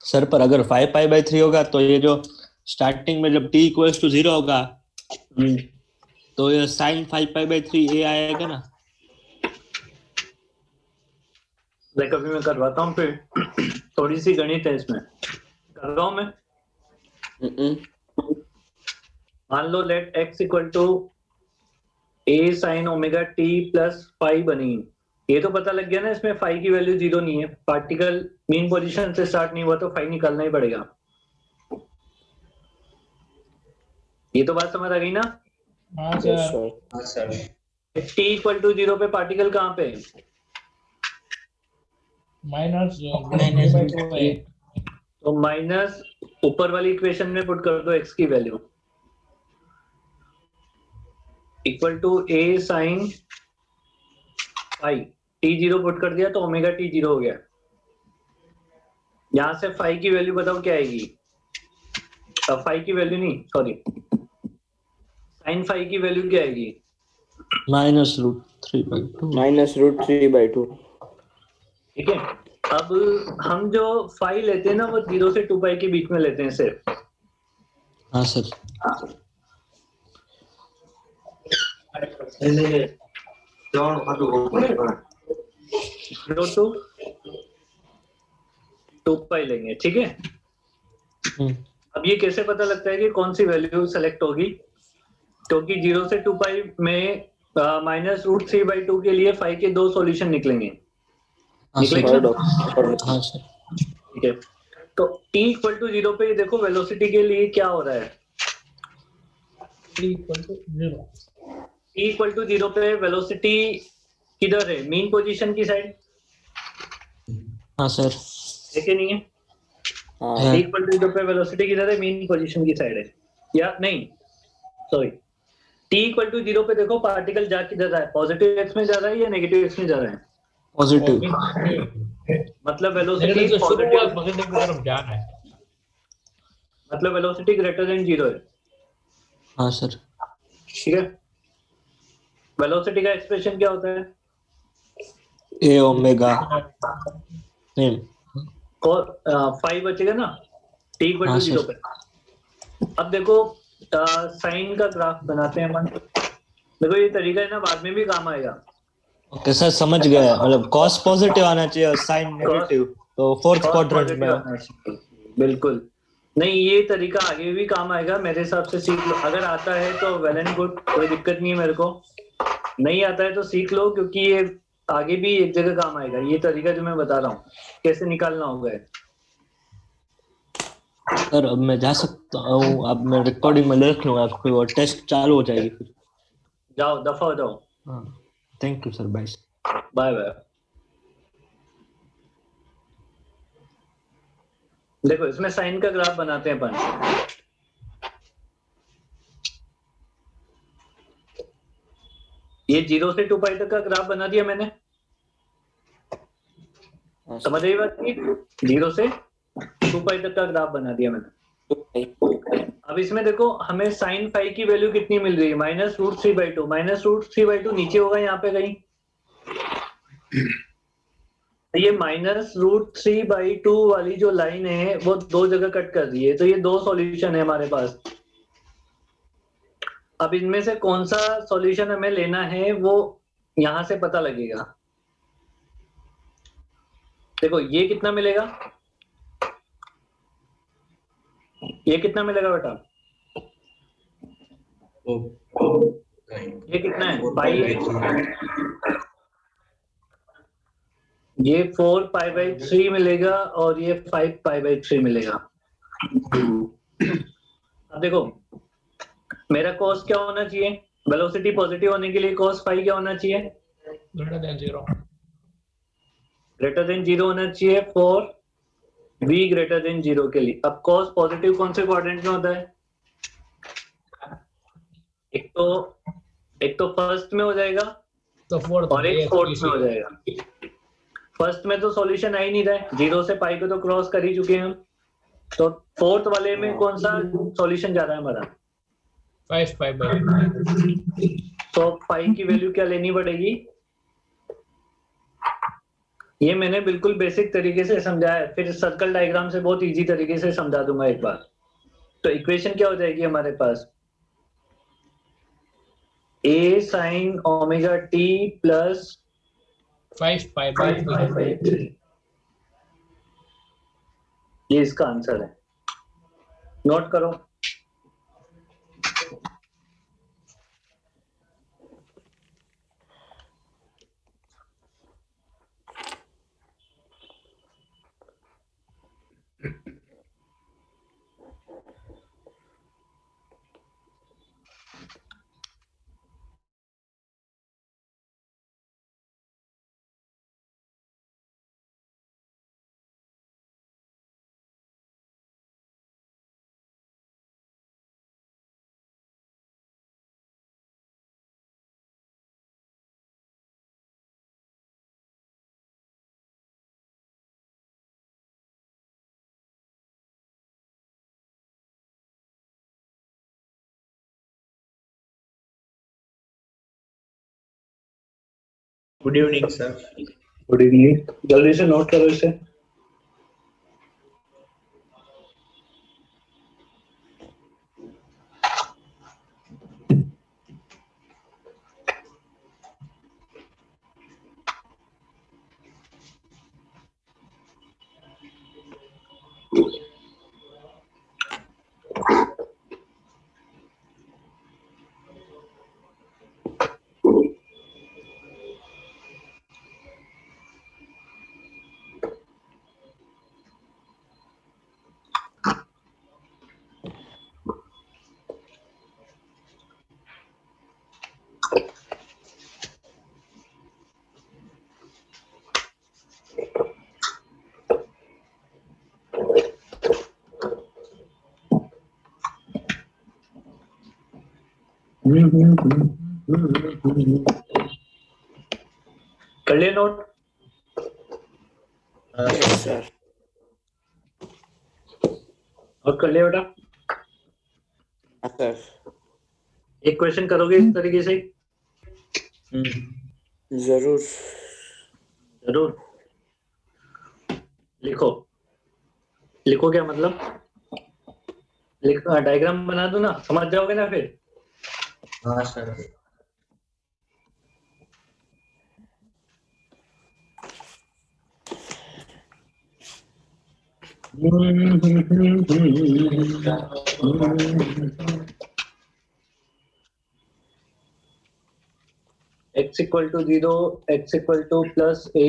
सर पर अगर 5π/3 होगा तो ये जो स्टार्टिंग में जब t इक्वल्स टू 0 होगा तो ये sin 5π/3 a आएगा ना। देख अभी मैं करवाता हूँ, फिर थोड़ी सी गणित है इसमें, कर रहा हूँ मैं। मान लो let x equal to a sin omega t plus five बनी। ये तो पता लग गया ना, इसमें फाई की वैल्यू 0 नहीं है, पार्टिकल मीन पोजीशन से स्टार्ट नहीं हुआ तो फाई निकालना ही पड़ेगा। ये तो बात समझ आ गई ना? हाँ सर। t इक्वल टू 0 पे पार्टिकल कहाँ पे है? माइनस तो माइनस ऊपर वाली इक्वेशन में पुट कर दो x की value equal to a sin phi t zero put कर दिया तो ओमेगा टी जीरो हो गया। यहां से फाई की वैल्यू बताओ क्या आएगी? फाई की वैल्यू नहीं, सॉरी, साइन फाई की वैल्यू क्या आएगी? -√3/2। -√3/2। ठीक है, अब हम जो फाई लेते हैं ना वो 0 से 2 पाई के बीच में लेते हैं सिर्फ। हाँ सर। जीरो टू 2 पाई लेंगे, ठीक है। हम्म, अब ये कैसे पता लगता है कि कौन सी वैल्यू सेलेक्ट होगी? क्योंकि 0 से 2 पाई में -√3/2 के लिए फाई के दो सॉल्यूशन निकलेंगे, हाँ सर। निकलेंगे ना? हाँ सर। ठीक है, तो t इक्वल टू 0 पे ये देखो वेलोसिटी के लिए क्या हो रहा है। t = 0। t इक्वल टू 0 पे वेलोसिटी किधर है? मीन पोजीशन की साइड हाँ सर। है कि नहीं है? हाँ है। t इक्वल टू 0 पे वेलोसिटी किधर है? मीन पोजीशन की साइड है, या नहीं, सॉरी, t इक्वल टू 0 पे देखो पार्टिकल जा किधर रहा है? पॉजिटिव एक्स में जा रहा है या नेगेटिव एक्स में जा रहा है? पॉजिटिव। मतलब वेलोसिटी नेगेटिव से शुरू हुआ, पॉजिटिव, पॉजिटिव की तरफ जा रहा है। मतलब वेलोसिटी ग्रेटर देन 0 है, हाँ सर। ठीक है। वेलोसिटी का एक्सप्रेशन क्या होता है? ए ओमेगा सेम। और 5 बचेगा ना t इक्वल हाँ टू 0 सर। पे। अब देखो साइन का ग्राफ बनाते हैं अपन। देखो ये तरीका है ना, बाद में भी काम आएगा। ओके सर, समझ गया। मतलब कॉस पॉजिटिव आना चाहिए और साइन Cos- नेगेटिव, तो फोर्थ cos क्वाड्रेंट पॉजिटिव में। आना चाहिए, बिल्कुल। नहीं, ये तरीका आगे भी काम आएगा मेरे हिसाब से, सीख लो। अगर आता है तो वेल एंड गुड, कोई दिक्कत नहीं है मेरे को। नहीं आता है तो सीख लो, क्योंकि ये आगे भी एक जगह काम आएगा। ये तरीका जो मैं बता रहा हूँ कैसे निकालना होगा है। सर अब मैं जा सकता हूँ? अब मैं रिकॉर्डिंग में लिख लूंगा, फिर वो टेस्ट चालू हो जाएगी फिर। जाओ, दफा हो जाओ। हाँ, thank you sir, bye. Bye bye. देखो इसमें साइन का ग्राफ बनाते हैं अपन। ये 0 से 2 पाई तक का ग्राफ बना दिया मैंने, हाँ समझ आई बात की? 0 से 2 पाई तक का ग्राफ बना दिया मैंने। अब इसमें देखो हमें साइन फाई की वैल्यू कितनी मिल रही है? -√3/2। -√3/2 नीचे होगा यहाँ पे कहीं, तो ये -√3/2 वाली जो लाइन है वो दो जगह कट कर रही है, तो ये दो सॉल्यूशन है हमारे पास। अब इनमें से कौन सा सॉल्यूशन हमें लेना है वो यहां से पता लगेगा। देखो ये कितना मिलेगा, ये कितना मिलेगा बेटा? ये कितना है? पाई है। ये 4π/3 मिलेगा और ये 5π/3 मिलेगा। अब देखो मेरा कॉस क्या होना चाहिए? वेलोसिटी पॉजिटिव होने के लिए कॉस फाई क्या होना चाहिए? >0। ग्रेटर देन 0 होना चाहिए फॉर v ग्रेटर देन 0 के लिए। अब कॉस पॉजिटिव कौन से क्वाड्रेंट में होता है? एक तो फर्स्ट में हो जाएगा तो फोर्थ और एक फोर्थ में हो जाएगा। फर्स्ट में तो सॉल्यूशन आ ही नहीं रहा है, 0 से पाई को तो क्रॉस कर ही चुके हैं हम, तो फोर्थ वाले में कौन सा सॉल्यूशन जा रहा है हमारा? 5π/3। तो फाई की वैल्यू क्या लेनी पड़ेगी? ये मैंने बिल्कुल बेसिक तरीके से समझाया है, फिर सर्कल डायग्राम से बहुत इजी तरीके से समझा दूंगा एक बार। तो इक्वेशन क्या हो जाएगी हमारे पास? a sin omega t plus 5π/3। ये इसका आंसर है, नोट करो। Good evening sir. Good evening. जल्दी से नोट करो इसे। कर लिए नोट? Yes sir. और कर लिया बेटा? सर एक क्वेश्चन करोगे इस तरीके से? जरूर। जरूर। लिखो। लिखो क्या मतलब? डायग्राम बना दो ना, समझ जाओगे ना फिर। हाँ sir. x equal to 0, x equal to plus a,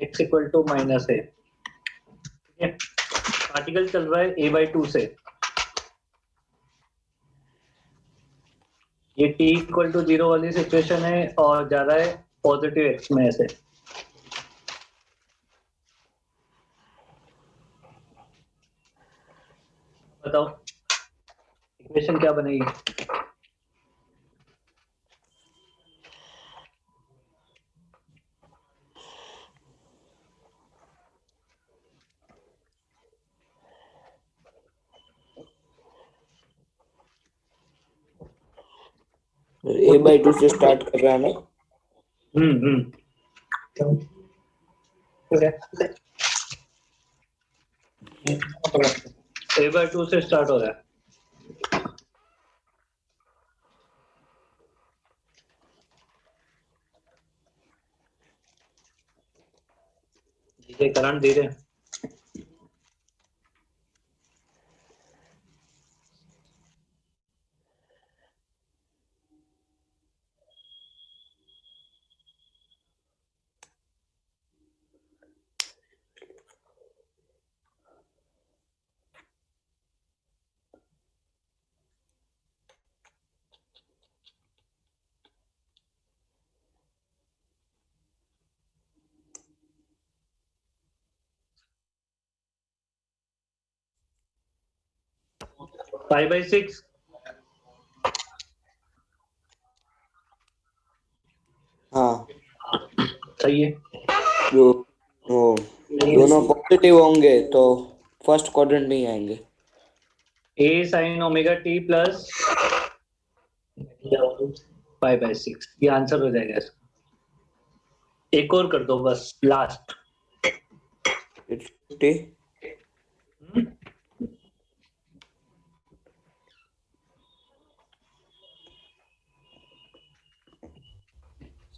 x equal to minus a। ठीक है, पार्टिकल चल रहा है a/2 से। ये t इक्वल टू 0 वाली सिचुएशन है और जा रहा है पॉजिटिव x में ऐसे। बताओ इक्वेशन क्या बनेगी? a/2 से स्टार्ट कर रहा है ना? a/2 से स्टार्ट हो रहा है। ये करंट दे रहे हैं। Pi by 6। हाँ सही है। जो वो दोनों पॉजिटिव होंगे तो फर्स्ट क्वाड्रेंट में ही आएंगे। a sin omega t plus pi by 6, ये आंसर हो जाएगा इसका। एक और कर दो बस, लास्ट।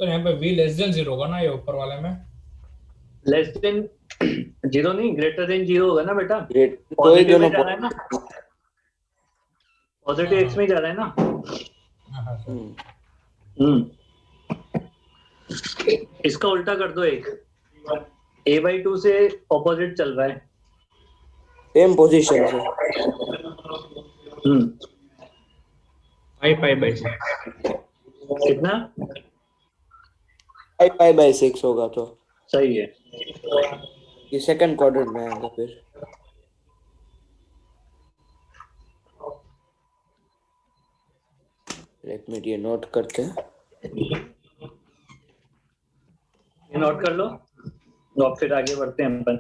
सर यहाँ पे v लेस देन 0 होगा ना, ये ऊपर वाले में? लेस देन 0 नहीं, ग्रेटर देन 0 होगा ना बेटा। ग्रेट तो ही पॉजिटिव में दोनों जा रहा है ना, पॉजिटिव x में जा रहा है ना। हाँ सर। इसका उल्टा कर दो, एक a/2 से ऑपोजिट चल रहा है। सेम पोजीशन से। Pi by 6। कितना? पाई बाई 6 होगा तो सही है। ये सेकंड क्वाड्रेंट में आएगा फिर। एक मिनट ये नोट करते हैं। ये नोट कर लो, और फिर आगे बढ़ते हैं अपन।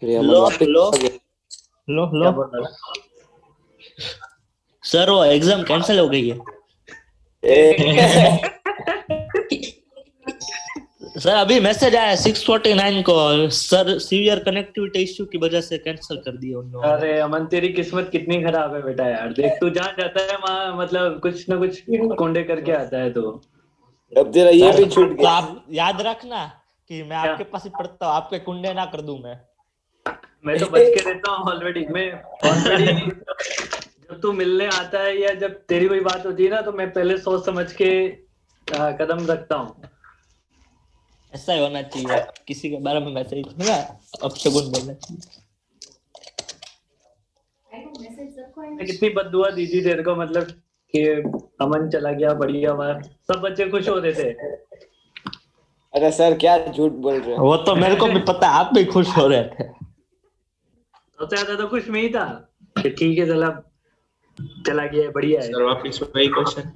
फिर हम वापस लो क्या बोल रहा है? सर वो एग्जाम कैंसिल हो गई है सर। अभी मैसेज आया 6:49 को, सर सीवियर कनेक्टिविटी इश्यू की वजह से कैंसिल कर दिया उन लोगों ने। अरे अमन तेरी किस्मत कितनी खराब है बेटा यार, देख तू जहाँ जाता है वहाँ मतलब कुछ ना कुछ कोंडे करके आता है। तो अब तेरा ये भी छूट तो गया। आप याद रखना कि मैं आपके पास ही पढ़ता हूँ, आपके कुंडे ना कर दूं मैं तो बच के रहता हूँ ऑलरेडी। मैं ऑलरेडी जब तू मिलने आता है या जब तेरी कोई बात होती है ना, तो मैं पहले सोच समझ के कदम रखता हूँ। ऐसा ही होना चाहिए, किसी के बारे में वैसे ही ना अपशगुन बोलना चाहिए। कितनी बद्दुआ दी थी तेरे को, मतलब कि अमन चला गया बढ़िया बार, सब बच्चे खुश हो रहे थे। अरे सर क्या झूठ बोल रहे हो। वो तो मेरे को भी पता है, आप भी खुश हो रहे थे। सबसे ज्यादा तो खुश में ही था कि ठीक है चला गया, बढ़िया है। सर वापस वही क्वेश्चन।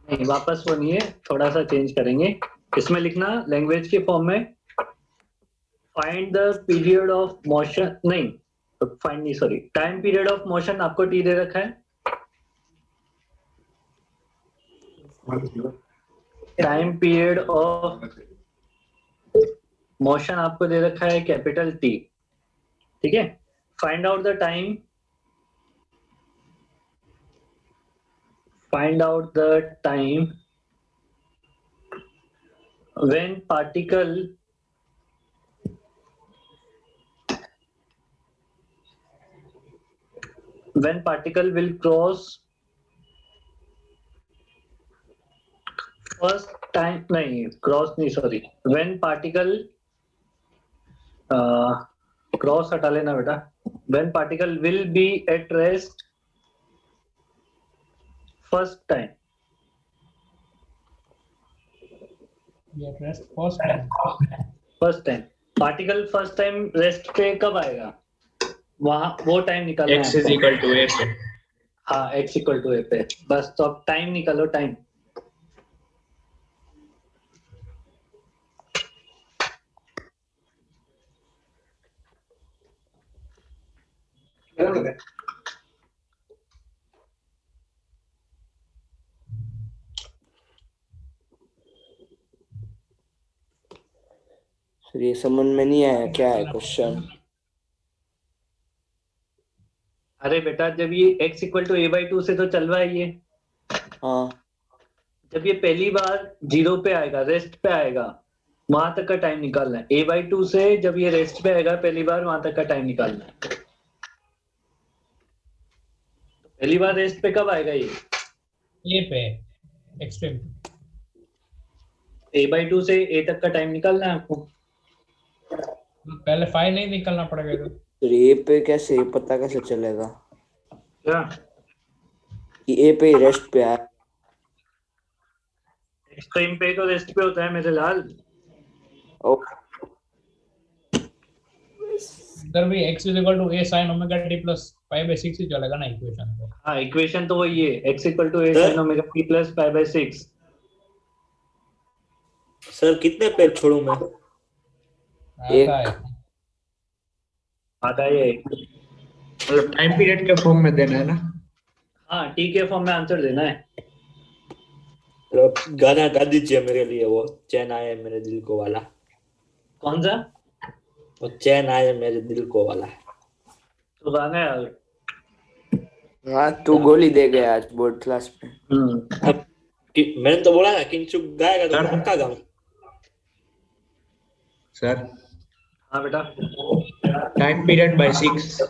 नहीं वापस वो नहीं है, थोड़ा सा चेंज करेंगे। इसमें लिखना लैंग्वेज के फॉर्म में find the period of motion, नहीं फाइंड नहीं sorry, time period of motion आपको टी दे रखा है। टाइम पीरियड ऑफ मोशन आपको दे रखा है कैपिटल टी, ठीक है। Find out the time, find out the time when particle will cross first time, नहीं cross नहीं sorry, when particle cross हटा लेना बेटा, when particle will be at rest first time, first time particle first time rest पे कब आएगा, वहां वो टाइम निकालना है। x is equal to a पे। हाँ x इक्वल टू a पे, बस तो अब टाइम निकालो। टाइम ये समझ में नहीं आया क्या है क्वेश्चन। अरे बेटा जब ये x इक्वल टू a/2 से तो चल रहा है ये, हाँ जब ये पहली बार 0 पे आएगा, रेस्ट पे आएगा, वहां तक का टाइम निकालना है। a/2 से जब ये रेस्ट पे आएगा पहली बार, वहां तक का टाइम निकालना है। पहली बार रेस्ट पे कब आएगा ये पे एक्सट्रीम a/2 से a तक का टाइम निकालना है आपको। पहले 5 नहीं निकलना पड़ेगा तो ये पे कैसे पता कैसे चलेगा क्या कि ए पे रेस्ट पे है। एक्सट्रीम पे तो रेस्ट पे होता है मेरे लाल। इधर भी x is equal to a sin omega t plus π/6 ही चलेगा ना इक्वेशन पे। हाँ इक्वेशन तो वही है, x equal to a sin omega t plus π/6। Sir कितने पेज छोड़ू मैं? एक आता है मतलब टाइम पीरियड के फॉर्म में देना है ना। हाँ t के फॉर्म में आंसर देना है। तो गाना गा दीजिए मेरे लिए, वो चैन आए मेरे दिल को वाला। कौन सा? वो चैन आए मेरे दिल को वाला। तो गाना है यार। हाँ तू गोली दे गया आज बोर्ड क्लास में। अब मैंने तो बोला ना किंचुक गाएगा तो पक्का गाऊं। सर हाँ बेटा टाइम पीरियड बाय 6।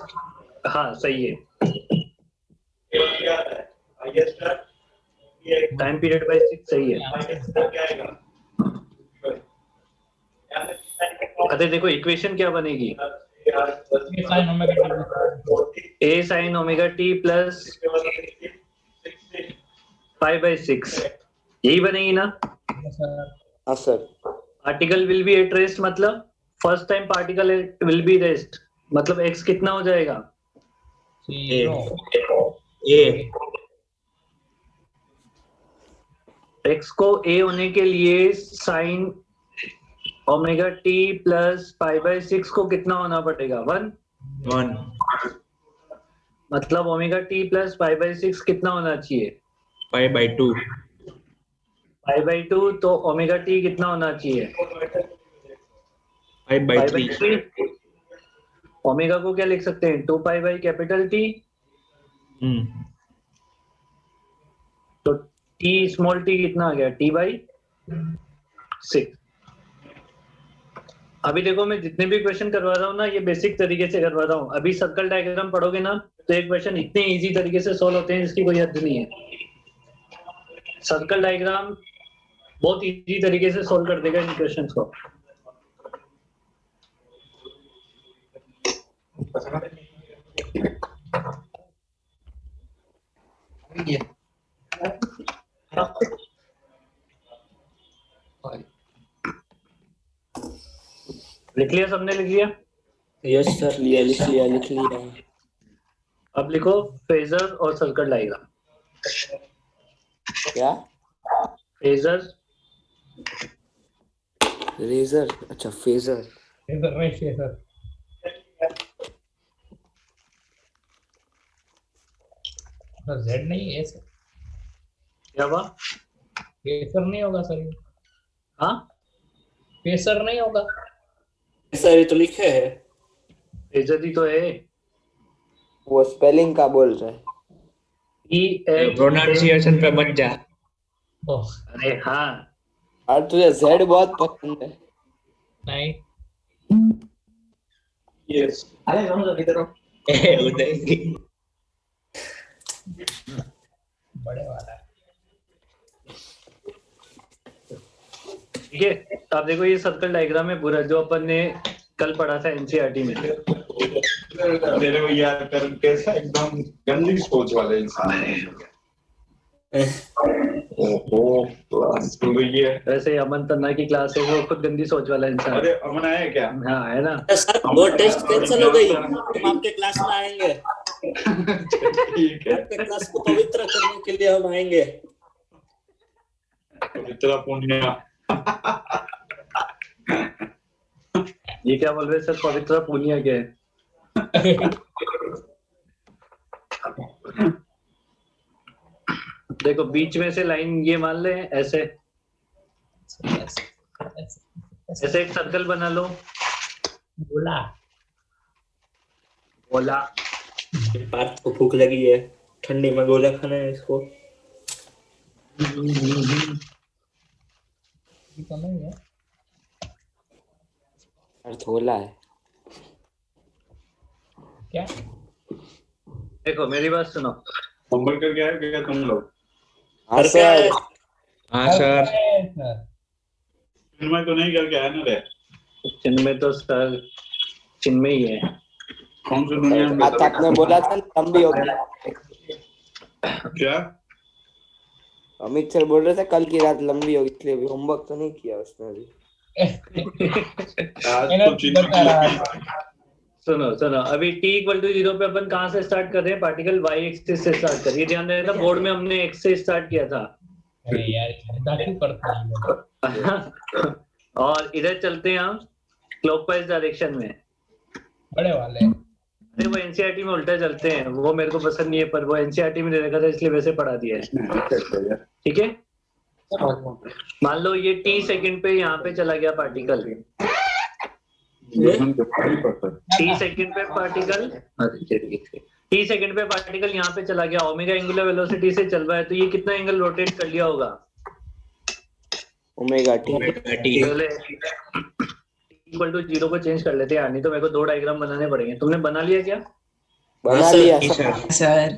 हाँ सही है, टाइम पीरियड बाय 6 सही है। अरे देखो इक्वेशन क्या बनेगी, a sin omega t plus π/6 यही बनेगी ना। हाँ sir. Particle will be at rest मतलब first time particle will be rest मतलब x कितना हो जाएगा, x को a होने के लिए साइन ओमेगा t प्लस π/6 को कितना होना पड़ेगा 1। मतलब ओमेगा टी प्लस π/6 कितना होना चाहिए? π/2 π/2, तो ओमेगा टी कितना होना चाहिए? π/3 π/3। ओमेगा को क्या लिख सकते हैं? 2π/T। तो टी स्मॉल टी कितना आ गया? T/6। अभी देखो मैं जितने भी क्वेश्चन करवा रहा हूँ ना, ये बेसिक तरीके से करवा रहा हूँ। अभी सर्कल डायग्राम पढ़ोगे ना तो एक क्वेश्चन इतने इजी तरीके से सॉल्व होते हैं जिसकी कोई हद नहीं है। सर्कल डायग्राम बहुत इजी तरीके से सॉल्व कर देगा इन क्वेश्चंस को। लिख लिया सबने? लिख लिया? यस सर, लिख लिया। अब लिखो फेजर और सर्कल डायग्राम। क्या? फेजर, रेजर, अच्छा फेजर। फेजर नहीं, फेजर जेड नहीं है सर। क्या हुआ? फेसर नहीं होगा सर ये। हाँ, फेसर नहीं होगा। सर ये तो लिखे है। फेजर ही तो है। वो स्पेलिंग का बोल रहा है। प्रोनाउंसिएशन पे मत जा। ओह अरे हाँ, और तुझे जेड बहुत पसंद है। नहीं, यस। अरे हम लोग इधर उदय बड़े वाला है। ठीक है। तो आप देखो ये सर्कल डायग्राम है पूरा, जो अपन ने कल पढ़ा था एनसीईआरटी में। तेरे को याद कर कैसा एकदम गंदी सोच वाले इंसान है। ओहो, क्लास तो ये है। वैसे अमन तन्ना की क्लास है, वो खुद गंदी सोच वाला इंसान है। अरे अमन आया क्या? हाँ है ना। सर वो टेस्ट कैंसिल हो गई, हम आपके क्लास में आएंगे। ठीक है, आपके क्लास को पवित्र करने के लिए हम आएंगे। पवित्र पुण्य। ये क्या बोल रहे सर? पवित्र पुनिया क्या है? देखो बीच में से लाइन ये मान ले, ऐसे ऐसे एक सर्कल बना लो। बोला बोला पार्थ को भूख लगी है, ठंडी में गोला खाना है इसको। ये तो नहीं है। पार्थ बोला है क्या? देखो मेरी बात सुनो। होमवर्क करके आए क्या तुम लोग? हाँ सर। हाँ सर। सर मैं तो नहीं करके आया ना रे। चिन्मय तो सर चिन्मय ही है। कौन सी दुनिया में? आज आपने बोला था लंबी होगी। क्या? अमित सर बोल रहे थे कल की रात लंबी होगी, इसलिए भी होमवर्क तो नहीं किया उसने अभी। आज तो चिन्ह सुनो सुनो, अभी t इक्वल टू 0 पे अपन कहाँ से स्टार्ट कर रहे हैं? पार्टिकल y एक्सिस से स्टार्ट करिए। ध्यान देना, बोर्ड में हमने x से स्टार्ट किया था। अरे यार इतना क्यों करते हैं लोग? और इधर चलते हैं हम क्लॉकवाइज डायरेक्शन में। बड़े वाले। अरे वो एनसीईआरटी में उल्टा चलते हैं, वो मेरे को पसंद नहीं है, पर वो एनसीईआरटी में दे रखा था इसलिए वैसे पढ़ा दिया है। ठीक है, मान लो ये t सेकंड पे यहाँ पे चला गया पार्टिकल। t सेकंड पे पार्टिकल t सेकंड पे पार्टिकल यहाँ पे चला गया, ओमेगा एंगुलर वेलोसिटी से चल रहा है, तो ये कितना एंगल रोटेट कर लिया होगा? Omega T. पहले इक्वल टू 0 को चेंज कर लेते हैं यार, नहीं तो मेरे को 2 डायग्राम बनाने पड़ेंगे। तुमने बना लिया क्या? बना लिया सर। सर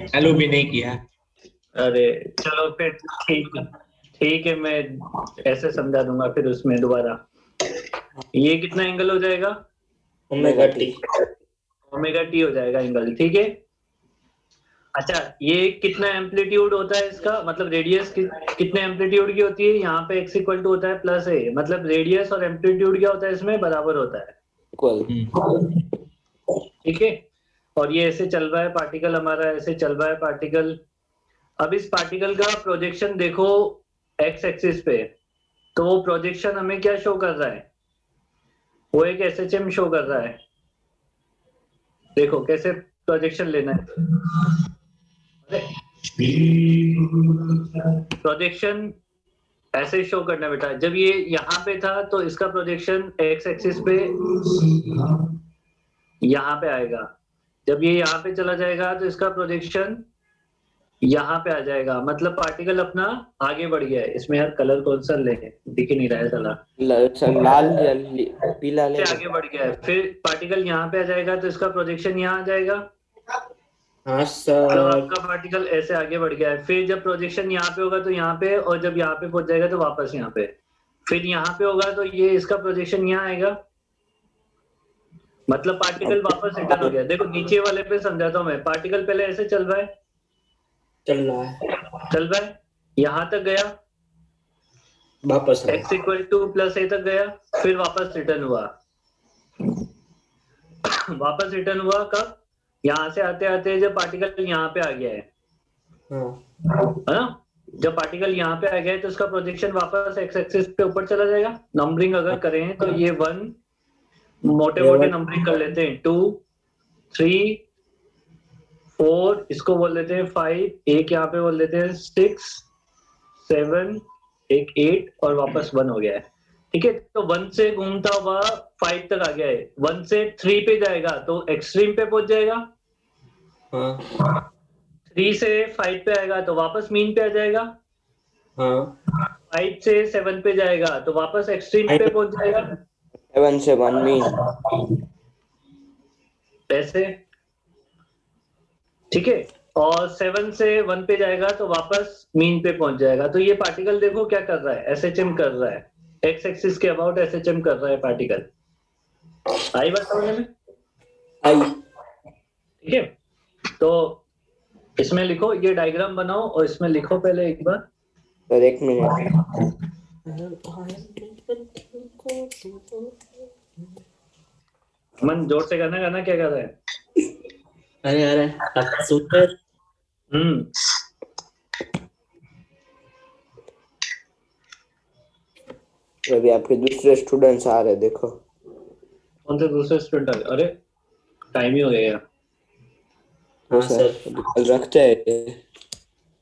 चालू भी नहीं किया। अरे चलो फिर ठीक है, मैं ऐसे समझा दूंगा फिर उसमें दोबारा। ये कितना एंगल हो जाएगा? Omega T. ओमेगा टी हो जाएगा एंगल। ठीक है, अच्छा ये कितना एम्पलीट्यूड होता है इसका? मतलब रेडियस कितने एम्पलीट्यूड की होती है? यहाँ पे x इक्वल टू होता है प्लस a, मतलब रेडियस और एम्पलीट्यूड क्या होता है इसमें? बराबर होता है। इक्वल। ठीक है, और ये ऐसे चल रहा है पार्टिकल हमारा, ऐसे चल रहा है पार्टिकल। अब इस पार्टिकल का प्रोजेक्शन देखो x एक्सिस पे, तो वो प्रोजेक्शन हमें क्या शो कर रहा है? वो एक SHM शो कर रहा है। देखो कैसे प्रोजेक्शन लेना है। प्रोजेक्शन ऐसे शो करना बेटा, जब ये यहाँ पे था तो इसका प्रोजेक्शन एक्स एक्सिस पे यहाँ पे आएगा, जब ये यहाँ पे चला जाएगा तो इसका प्रोजेक्शन यहाँ पे आ जाएगा, मतलब पार्टिकल अपना आगे बढ़ गया है। इसमें यार कलर कौन सा ले, दिख ही नहीं रहा है साला, लाल या पीला ले, आगे बढ़ गया है। फिर पार्टिकल यहाँ पे आ जाएगा तो इसका प्रोजेक्शन यहाँ आ जाएगा। हाँ तो सर। आपका पार्टिकल ऐसे आगे बढ़ गया है। फिर जब प्रोजेक्शन यहाँ पे होगा तो यहाँ पे, और जब यहाँ पे पहुंच जाएगा तो वापस यहाँ पे। फिर यहाँ पे होगा तो ये इसका प्रोजेक्शन यहाँ आएगा, मतलब पार्टिकल वापस रिटर्न हो गया। देखो नीचे वाले पे समझाता हूँ मैं, पार्टिकल पहले ऐसे चल रहा है, चल रहा है, यहाँ तक गया, वापस x इक्वल टू प्लस ए तक गया, फिर वापस रिटर्न हुआ। वापस रिटर्न हुआ कब? यहाँ से आते आते जब पार्टिकल यहाँ पे आ गया है, है ना? जब पार्टिकल यहाँ पे आ गया है तो उसका प्रोजेक्शन वापस एक्स एक्सिस पे ऊपर चला जाएगा। नंबरिंग अगर करें तो ये 1 मोटे मोटे नंबरिंग कर लेते हैं, 2 3 4, इसको बोल देते हैं 5, एक यहाँ पे बोल देते हैं 6 7, एक 8 और वापस 1 हो गया है। ठीक है, तो 1 से घूमता हुआ 5 तक आ गया है, 1 से 3 पे जाएगा तो एक्सट्रीम पे पहुंच जाएगा। 3 से 5 पे आएगा तो वापस मीन पे आ जाएगा। 5 से 7 पे जाएगा तो वापस एक्सट्रीम पे पहुंच जाएगा। 7 से 1 मीन ऐसे, ठीक है, और 7 से 1 पे जाएगा तो वापस मीन पे पहुंच जाएगा। तो ये पार्टिकल देखो क्या कर रहा है, एसएचएम कर रहा है, एक्स एक्सिस के अबाउट एसएचएम कर रहा है पार्टिकल। आई बात समझ में? आई। ठीक है, तो इसमें लिखो, ये डायग्राम बनाओ और इसमें लिखो पहले एक बार। सर 1 मिनट, मन जोर से करना क्या कर रहा है? अरे सुपर। अभी आपके दूसरे स्टूडेंट्स आ रहे, देखो। कौन से दूसरे स्टूडेंट? अरे टाइम ही हो गया। हाँ सर, कल रखते हैं।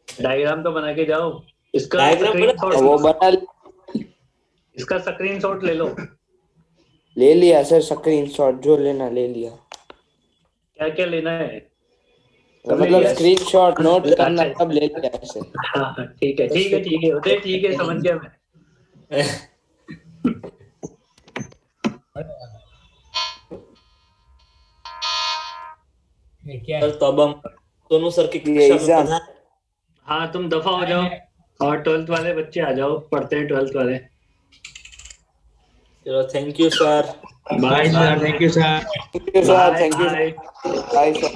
डायग्राम तो बना के जाओ, इसका डायग्राम वो बना इसका स्क्रीनशॉट ले लो। ले लिया सर, स्क्रीनशॉट जो लेना ले लिया। क्या क्या लेना है? मतलब स्क्रीनशॉट नोट करना तब ले लिया ऐसे। हाँ ठीक है ठीक है समझ गया मैं। क्या सर तो अब हम दोनों सर की ये कक्षा में एग्जाम। पढ़ा। हाँ तुम दफा हो जाओ और 12th वाले बच्चे आ जाओ, पढ़ते हैं 12th वाले। चलो thank you sir. Bye sir, thank you sir. Thank you sir, thank you, bye. Bye sir.